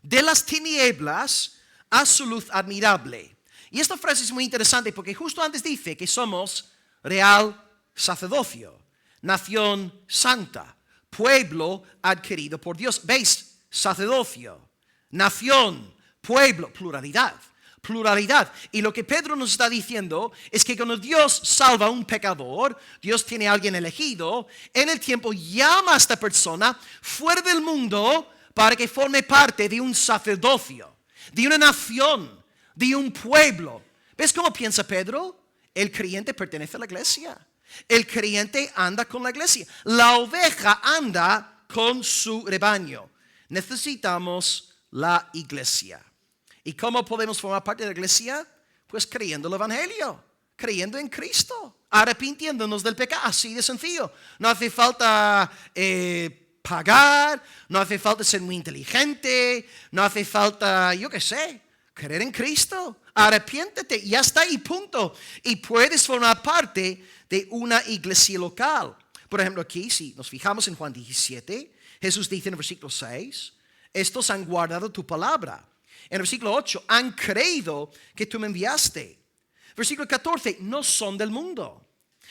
de las tinieblas a su luz admirable. Y esta frase es muy interesante porque justo antes dice que somos real sacerdocio, nación santa, pueblo adquirido por Dios. ¿Veis? Sacerdocio, nación, pueblo, pluralidad. Y lo que Pedro nos está diciendo es que cuando Dios salva a un pecador, Dios tiene a alguien elegido, en el tiempo llama a esta persona fuera del mundo para que forme parte de un sacerdocio, de una nación, de un pueblo. ¿Ves cómo piensa Pedro? El creyente pertenece a la iglesia. El creyente anda con la iglesia. La oveja anda con su rebaño. Necesitamos la iglesia. ¿Y cómo podemos formar parte de la iglesia? Pues creyendo el evangelio, creyendo en Cristo, arrepintiéndonos del pecado, así de sencillo. No hace falta pagar, no hace falta ser muy inteligente, no hace falta, yo qué sé, creer en Cristo. Arrepiéntete, ya está ahí, punto. Y puedes formar parte de una iglesia local. Por ejemplo, aquí, si nos fijamos en Juan 17, Jesús dice en el versículo 6, estos han guardado tu palabra. En el versículo 8, han creído que tú me enviaste. Versículo 14, no son del mundo.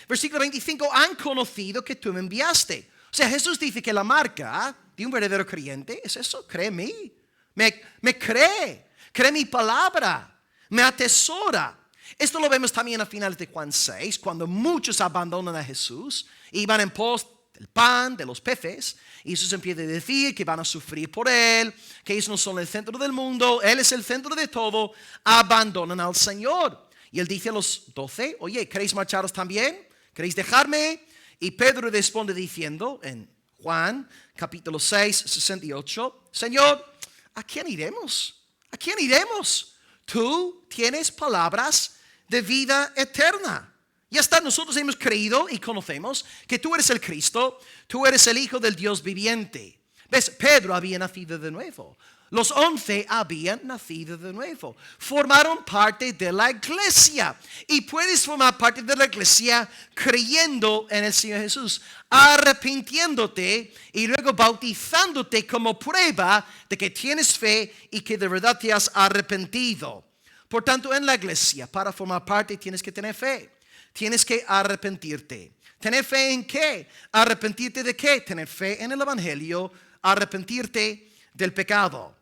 Versículo 25, han conocido que tú me enviaste. O sea, Jesús dice que la marca de un verdadero creyente es eso, cree en mí. Me cree mi palabra. Me atesora. Esto lo vemos también a finales de Juan 6, cuando muchos abandonan a Jesús y van en pos del pan, de los peces. Y Jesús empieza a decir que van a sufrir por Él, que ellos no son el centro del mundo, Él es el centro de todo. Abandonan al Señor. Y Él dice a los 12, oye, ¿queréis marcharos también? ¿Queréis dejarme? Y Pedro responde diciendo en Juan capítulo 6, 68, Señor, ¿a quién iremos? ¿A quién iremos? Tú tienes palabras de vida eterna. Ya está, nosotros hemos creído y conocemos que tú eres el Cristo, tú eres el Hijo del Dios viviente. ¿Ves? Pedro había nacido de nuevo. Los 11 habían nacido de nuevo. Formaron parte de la iglesia. Y puedes formar parte de la iglesia creyendo en el Señor Jesús, arrepintiéndote y luego bautizándote como prueba de que tienes fe y que de verdad te has arrepentido. Por tanto, en la iglesia, para formar parte tienes que tener fe. Tienes que arrepentirte. ¿Tener fe en qué? ¿Arrepentirte de qué? Tener fe en el evangelio, arrepentirte del pecado.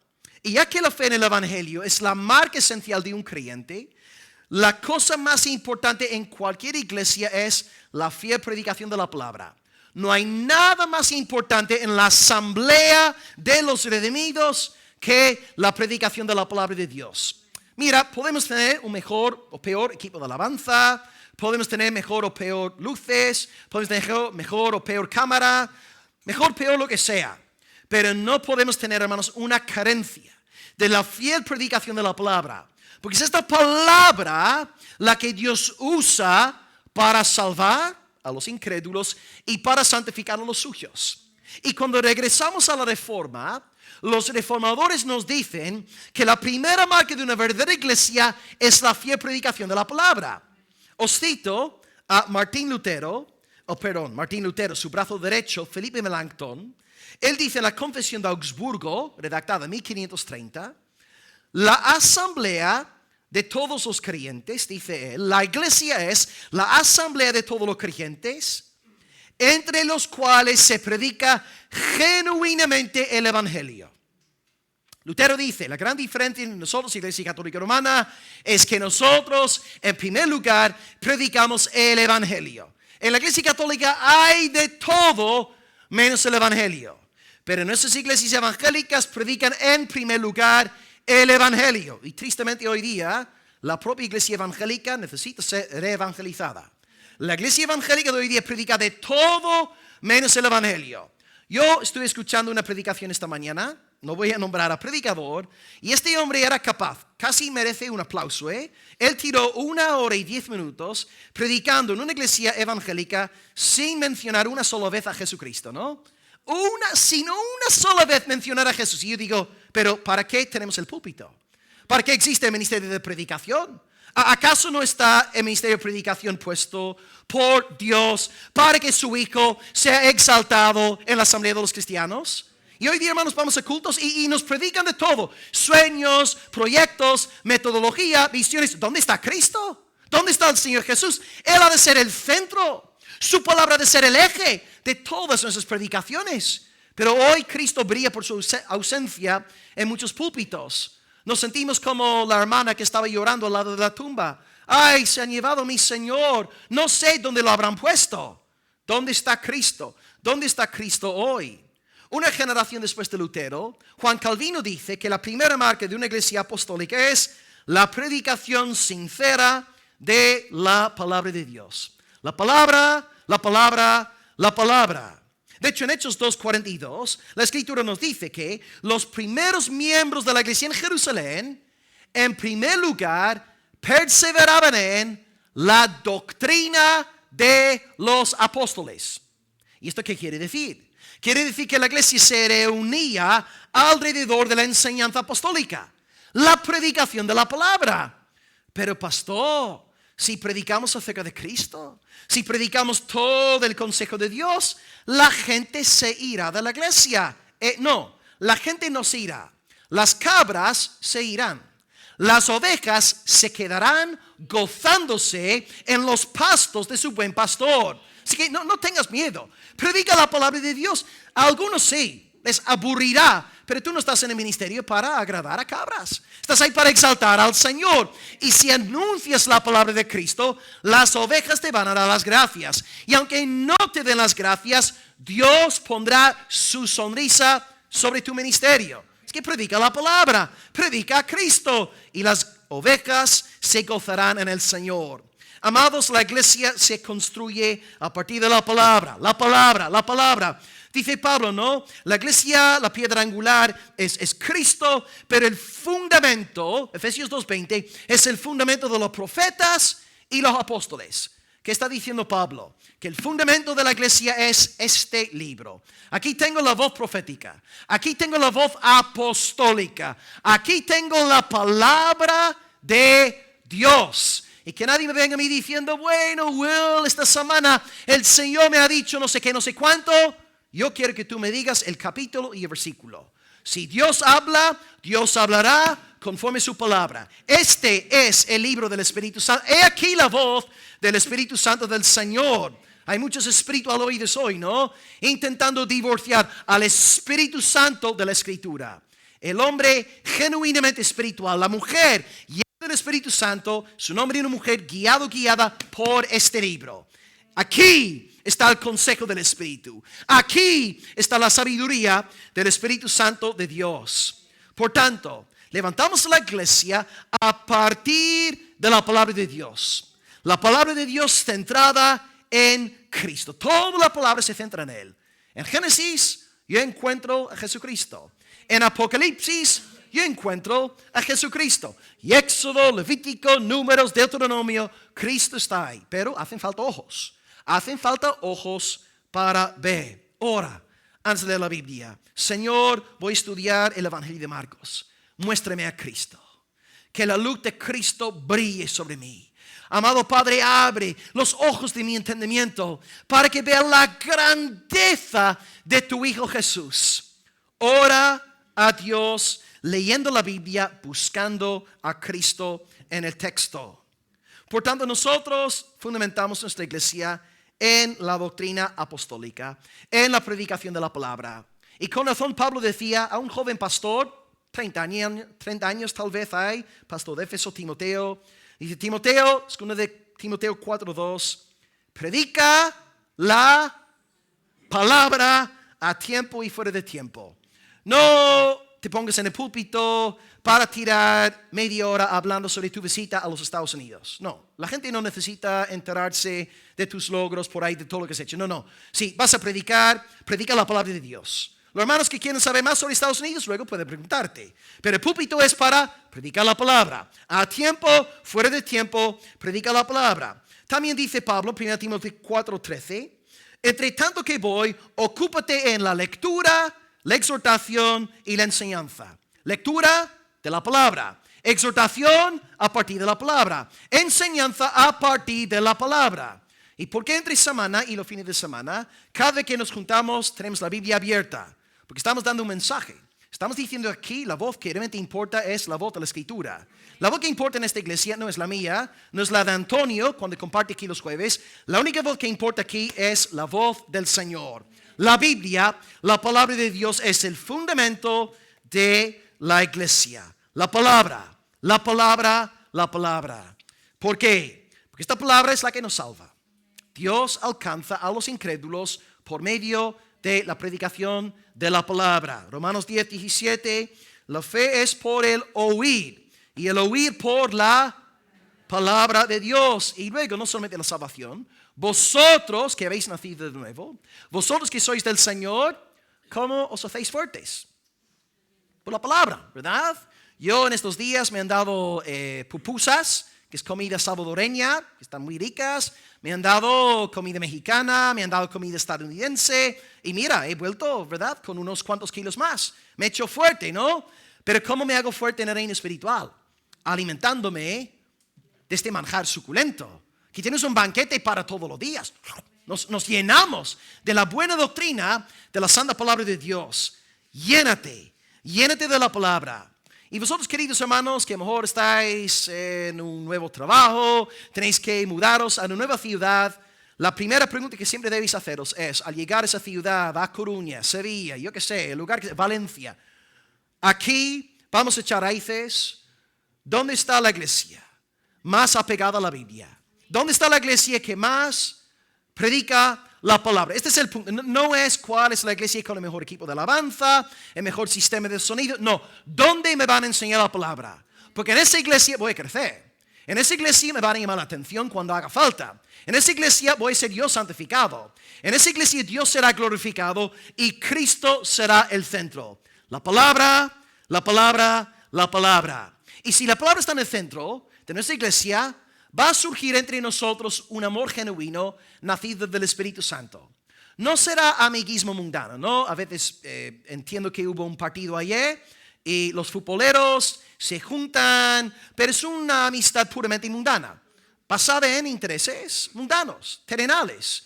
Y ya que la fe en el evangelio es la marca esencial de un creyente, la cosa más importante en cualquier iglesia es la fiel predicación de la palabra. No hay nada más importante en la asamblea de los redimidos que la predicación de la palabra de Dios. Mira, podemos tener un mejor o peor equipo de alabanza, podemos tener mejor o peor luces, podemos tener mejor o peor cámara, mejor, peor, lo que sea. Pero no podemos tener, hermanos, una carencia de la fiel predicación de la palabra. Porque es esta palabra la que Dios usa para salvar a los incrédulos y para santificar a los suyos. Y cuando regresamos a la reforma, los reformadores nos dicen que la primera marca de una verdadera iglesia es la fiel predicación de la palabra. Os cito a Martín Lutero, su brazo derecho, Felipe Melanchthon. Él dice en la Confesión de Augsburgo, redactada en 1530, la asamblea de todos los creyentes, dice él, la iglesia es la asamblea de todos los creyentes, entre los cuales se predica genuinamente el evangelio. Lutero dice, la gran diferencia entre nosotros, Iglesia Católica Romana, es que nosotros, en primer lugar, predicamos el evangelio. En la Iglesia Católica hay de todo menos el evangelio. Pero nuestras iglesias evangélicas predican en primer lugar el evangelio. Y tristemente hoy día, la propia iglesia evangélica necesita ser reevangelizada. La iglesia evangélica de hoy día predica de todo menos el evangelio. Yo estuve escuchando una predicación esta mañana, no voy a nombrar a predicador, y este hombre era capaz, casi merece un aplauso, ¿eh? Él tiró 1 hora y 10 minutos predicando en una iglesia evangélica sin mencionar una sola vez a Jesucristo, ¿no? Sino una sola vez mencionar a Jesús. Y yo digo, pero ¿para qué tenemos el púlpito? ¿Para qué existe el ministerio de predicación? ¿Acaso no está el ministerio de predicación puesto por Dios para que su Hijo sea exaltado en la asamblea de los cristianos? Y hoy día, hermanos, vamos a cultos y nos predican de todo. Sueños, proyectos, metodología, visiones. ¿Dónde está Cristo? ¿Dónde está el Señor Jesús? Él ha de ser el centro. Su palabra ha de ser el eje de todas nuestras predicaciones. Pero hoy Cristo brilla por su ausencia en muchos púlpitos. Nos sentimos como la hermana que estaba llorando al lado de la tumba. Ay, se han llevado a mi Señor. No sé dónde lo habrán puesto. ¿Dónde está Cristo? ¿Dónde está Cristo hoy? Una generación después de Lutero, Juan Calvino dice que la primera marca de una iglesia apostólica es la predicación sincera de la palabra de Dios. La palabra, la palabra, la palabra. De hecho, en Hechos 2:42, la Escritura nos dice que los primeros miembros de la iglesia en Jerusalén, en primer lugar, perseveraban en la doctrina de los apóstoles. ¿Y esto qué quiere decir? Quiere decir que la iglesia se reunía alrededor de la enseñanza apostólica, la predicación de la palabra. Pero pastor, si predicamos acerca de Cristo, si predicamos todo el consejo de Dios, la gente se irá de la iglesia. No, la gente no se irá. Las cabras se irán. Las ovejas se quedarán gozándose en los pastos de su buen pastor. Así que no tengas miedo. Predica la palabra de Dios. A algunos sí, les aburrirá. Pero tú no estás en el ministerio para agradar a cabras. Estás ahí para exaltar al Señor. Y si anuncias la palabra de Cristo, las ovejas te van a dar las gracias. Y aunque no te den las gracias, Dios pondrá su sonrisa sobre tu ministerio. Es que predica la palabra, predica a Cristo. Y las ovejas se gozarán en el Señor. Amados, la iglesia se construye a partir de la palabra. La palabra, la palabra. Dice Pablo, ¿no? La iglesia, la piedra angular es Cristo, pero el fundamento, Efesios 2:20, es el fundamento de los profetas y los apóstoles. ¿Qué está diciendo Pablo? Que el fundamento de la iglesia es este libro. Aquí tengo la voz profética. Aquí tengo la voz apostólica. Aquí tengo la palabra de Dios. Y que nadie me venga a mí diciendo, bueno, Will, esta semana el Señor me ha dicho no sé qué, no sé cuánto. Yo quiero que tú me digas el capítulo y el versículo. Si Dios habla, Dios hablará conforme su palabra. Este es el libro del Espíritu Santo. He aquí la voz del Espíritu Santo del Señor. Hay muchos espiritualoides hoy, ¿no? Intentando divorciar al Espíritu Santo de la Escritura. El hombre genuinamente espiritual, la mujer llena del Espíritu Santo, su nombre es una mujer guiada por este libro. Aquí está el consejo del Espíritu. Aquí está la sabiduría del Espíritu Santo de Dios. Por tanto, levantamos la iglesia a partir de la palabra de Dios. La palabra de Dios centrada en Cristo. Toda la palabra se centra en Él. En Génesis yo encuentro a Jesucristo. En Apocalipsis yo encuentro a Jesucristo. Y Éxodo, Levítico, Números, Deuteronomio, Cristo está ahí. Pero hacen falta ojos. Hacen falta ojos para ver. Ora, antes de la Biblia, Señor, voy a estudiar el Evangelio de Marcos. Muéstrame a Cristo. Que la luz de Cristo brille sobre mí. Amado Padre, abre los ojos de mi entendimiento para que vea la grandeza de tu Hijo Jesús. Ora a Dios leyendo la Biblia, buscando a Cristo en el texto. Por tanto, nosotros fundamentamos nuestra iglesia en la doctrina apostólica, en la predicación de la palabra. Y con razón Pablo decía a un joven pastor, 30 años tal vez hay, pastor de Éfeso, Timoteo. Dice Timoteo, es uno de Timoteo 4:2, predica la palabra a tiempo y fuera de tiempo. No te pongas en el púlpito para tirar media hora hablando sobre tu visita a los Estados Unidos. No, la gente no necesita enterarse de tus logros por ahí, de todo lo que has hecho. No. Si vas a predica la palabra de Dios. Los hermanos que quieren saber más sobre Estados Unidos, luego pueden preguntarte. Pero el púlpito es para predicar la palabra. A tiempo, fuera de tiempo, predica la palabra. También dice Pablo, 1 Timoteo 4:13, entre tanto que voy, ocúpate en la lectura, la exhortación y la enseñanza. Lectura de la palabra. Exhortación a partir de la palabra. Enseñanza a partir de la palabra. ¿Y por qué entre semana y los fines de semana, cada vez que nos juntamos, tenemos la Biblia abierta? Porque estamos dando un mensaje. Estamos diciendo aquí, la voz que realmente importa es la voz de la Escritura. La voz que importa en esta iglesia no es la mía, no es la de Antonio cuando comparte aquí los jueves. La única voz que importa aquí es la voz del Señor. La Biblia, la palabra de Dios, es el fundamento de la iglesia. La palabra, la palabra, la palabra. ¿Por qué? Porque esta palabra es la que nos salva. Dios alcanza a los incrédulos por medio de la predicación de la palabra. Romanos 10:17, la fe es por el oír y el oír por la palabra de Dios. Y luego no solamente la salvación, vosotros que habéis nacido de nuevo, vosotros que sois del Señor, ¿cómo os hacéis fuertes? Por la palabra, ¿verdad? Yo en estos días me han dado pupusas, que es comida salvadoreña, que están muy ricas. Me han dado comida mexicana, me han dado comida estadounidense. Y mira, he vuelto, ¿verdad? Con unos cuantos kilos más. Me he hecho fuerte, ¿no? Pero ¿cómo me hago fuerte en el reino espiritual? Alimentándome de este manjar suculento. Aquí tienes un banquete para todos los días. Nos llenamos de la buena doctrina de la santa palabra de Dios. Llénate de la palabra. Y vosotros, queridos hermanos, que a lo mejor estáis en un nuevo trabajo, tenéis que mudaros a una nueva ciudad, la primera pregunta que siempre debéis haceros es, al llegar a esa ciudad, a Coruña, Sevilla, yo qué sé, el lugar que Valencia, aquí vamos a echar raíces. ¿Dónde está la iglesia más apegada a la Biblia? ¿Dónde está la iglesia que más predica la palabra? Este es el punto. No es cuál es la iglesia con el mejor equipo de alabanza, el mejor sistema de sonido. No, ¿dónde me van a enseñar la palabra? Porque en esa iglesia voy a crecer. En esa iglesia me van a llamar la atención cuando haga falta. En esa iglesia voy a ser yo santificado. En esa iglesia Dios será glorificado y Cristo será el centro. La palabra, la palabra, la palabra. Y si la palabra está en el centro de nuestra iglesia, va a surgir entre nosotros un amor genuino nacido del Espíritu Santo. No será amiguismo mundano, ¿no? A veces entiendo que hubo un partido ayer y los futboleros se juntan, pero es una amistad puramente mundana, basada en intereses mundanos, terrenales.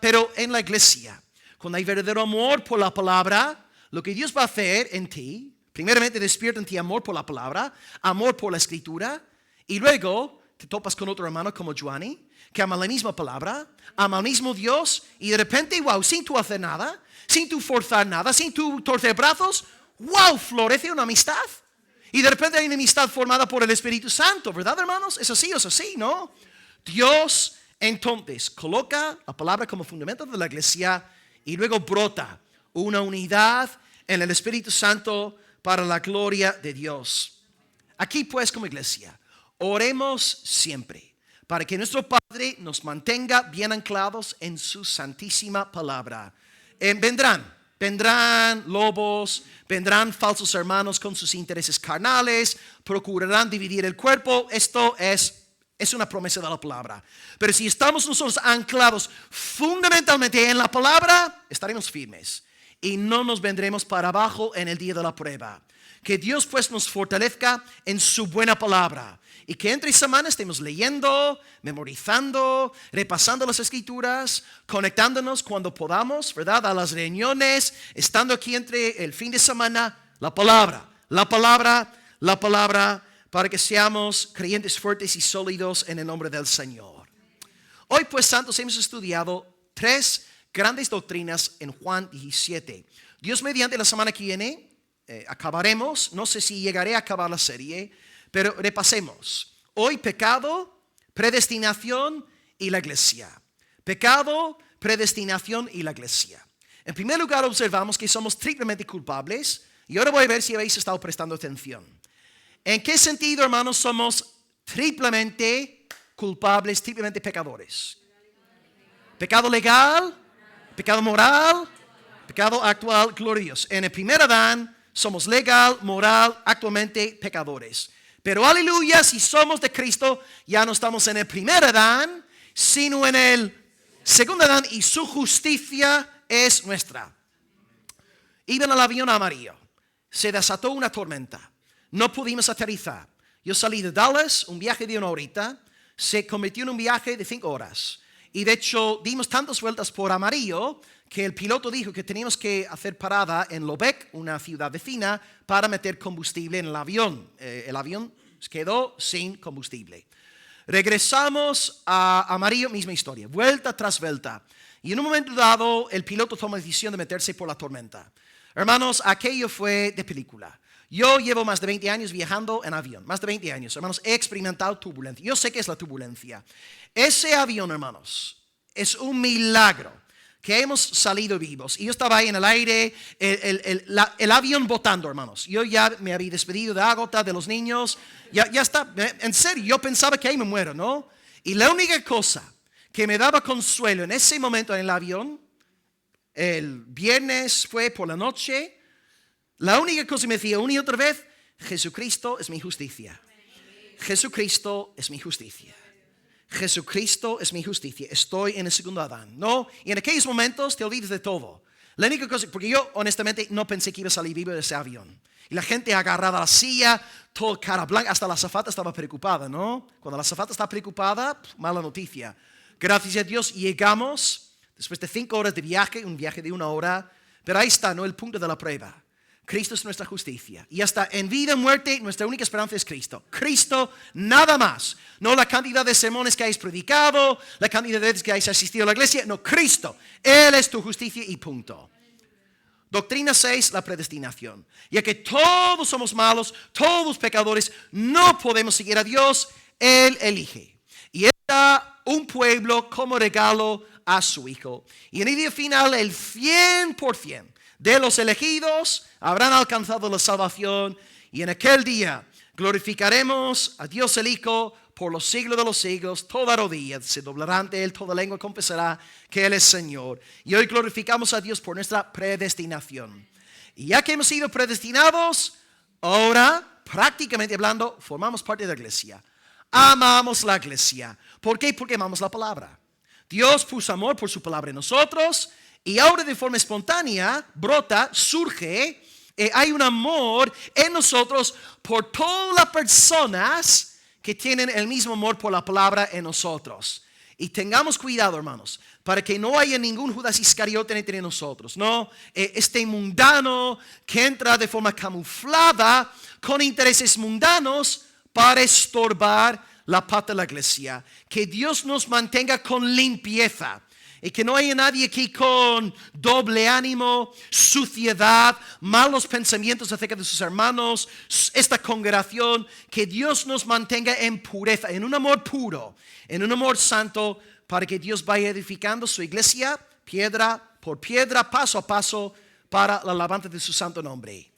Pero en la iglesia, cuando hay verdadero amor por la palabra, lo que Dios va a hacer en ti, primeramente despierta en ti amor por la palabra, amor por la escritura, y luego te topas con otro hermano como Giovanni, que ama la misma palabra, ama al mismo Dios, y de repente, wow, sin tú hacer nada, sin tú forzar nada, sin tú torcer brazos, wow, florece una amistad. Y de repente hay una amistad formada por el Espíritu Santo, ¿verdad, hermanos? Es así, ¿no? Dios entonces coloca la palabra como fundamento de la iglesia y luego brota una unidad en el Espíritu Santo para la gloria de Dios. Aquí pues como iglesia, oremos siempre para que nuestro Padre nos mantenga bien anclados en su santísima palabra. Vendrán lobos, vendrán falsos hermanos con sus intereses carnales, procurarán dividir el cuerpo. Esto es una promesa de la palabra. Pero si estamos nosotros anclados fundamentalmente en la palabra, estaremos firmes y no nos vendremos para abajo en el día de la prueba. Que Dios pues nos fortalezca en su buena palabra. Y que entre semanas estemos leyendo, memorizando, repasando las escrituras, conectándonos cuando podamos, ¿verdad? A las reuniones, estando aquí entre el fin de semana, la palabra, para que seamos creyentes fuertes y sólidos en el nombre del Señor. Hoy pues, santos, hemos estudiado 3 grandes doctrinas en Juan 17. Dios mediante la semana que viene acabaremos, no sé si llegaré a acabar la serie, pero repasemos. Hoy pecado, predestinación y la iglesia. Pecado, predestinación y la iglesia. En primer lugar observamos que somos triplemente culpables y ahora voy a ver si habéis estado prestando atención. ¿En qué sentido, hermanos, somos triplemente culpables, triplemente pecadores? Pecado legal, pecado moral, pecado actual, glorioso. En el primer Adán somos legal, moral, actualmente pecadores. Pero aleluya, si somos de Cristo, ya no estamos en el primer Adán, sino en el segundo Adán y su justicia es nuestra. Iban al avión amarillo, se desató una tormenta, no pudimos aterrizar. Yo salí de Dallas, un viaje de 1 horita, se convirtió en un viaje de 5 horas. Y de hecho dimos tantas vueltas por amarillo que el piloto dijo que teníamos que hacer parada en Lübeck, una ciudad vecina, para meter combustible en el avión. El avión quedó sin combustible. Regresamos a amarillo, misma historia, vuelta tras vuelta. Y en un momento dado, el piloto toma la decisión de meterse por la tormenta. Hermanos, aquello fue de película. Yo llevo más de 20 años viajando en avión, más de 20 años, hermanos, he experimentado turbulencia. Yo sé qué es la turbulencia. Ese avión, hermanos, es un milagro que hemos salido vivos. Y yo estaba ahí en el aire, el avión botando, hermanos. Yo ya me había despedido de Ágota, de los niños. Ya está, en serio, yo pensaba que ahí me muero, ¿no? Y la única cosa que me daba consuelo en ese momento en el avión, el viernes fue por la noche, la única cosa que me decía una y otra vez, Jesucristo es mi justicia. Jesucristo es mi justicia. Jesucristo es mi justicia. Estoy en el segundo Adán, ¿no? Y en aquellos momentos te olvidas de todo. La única cosa, porque yo honestamente no pensé que iba a salir vivo de ese avión. Y la gente agarrada a la silla, todo cara blanca, hasta la azafata estaba preocupada, ¿no? Cuando la azafata está preocupada, mala noticia. Gracias a Dios llegamos, después de 5 horas de viaje, un viaje de 1 hora, pero ahí está, ¿no? El punto de la prueba. Cristo es nuestra justicia. Y hasta en vida y muerte, nuestra única esperanza es Cristo. Cristo, nada más. No la cantidad de sermones que hayas predicado, la cantidad de veces que hayas asistido a la iglesia. No, Cristo. Él es tu justicia y punto. Doctrina 6, la predestinación. Ya que todos somos malos, todos pecadores, no podemos seguir a Dios. Él elige. Y Él da un pueblo como regalo a su Hijo. Y en el día final, el 100% de los elegidos habrán alcanzado la salvación. Y en aquel día glorificaremos a Dios el Hijo por los siglos de los siglos. Toda rodilla se doblará ante Él, toda lengua confesará que Él es Señor. Y hoy glorificamos a Dios por nuestra predestinación. Y ya que hemos sido predestinados, ahora, prácticamente hablando, formamos parte de la iglesia. Amamos la iglesia. ¿Por qué? Porque amamos la palabra. Dios puso amor por su palabra en nosotros. Y ahora de forma espontánea brota, surge, hay un amor en nosotros por todas las personas que tienen el mismo amor por la palabra en nosotros. Y tengamos cuidado, hermanos, para que no haya ningún Judas Iscariote entre nosotros, ¿no? Este mundano que entra de forma camuflada con intereses mundanos para estorbar la paz de la iglesia. Que Dios nos mantenga con limpieza. Y que no haya nadie aquí con doble ánimo, suciedad, malos pensamientos acerca de sus hermanos, esta congregación. Que Dios nos mantenga en pureza, en un amor puro, en un amor santo, para que Dios vaya edificando su iglesia, piedra por piedra, paso a paso, para la alabanza de su santo nombre.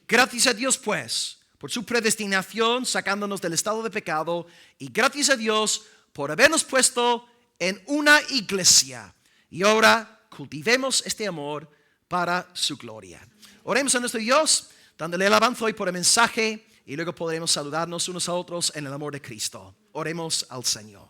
Gracias a Dios, pues, por su predestinación, sacándonos del estado de pecado. Y gracias a Dios por habernos puesto en una iglesia. Y ahora cultivemos este amor para su gloria. Oremos a nuestro Dios, dándole alabanza hoy por el mensaje, y luego podremos saludarnos unos a otros en el amor de Cristo. Oremos al Señor.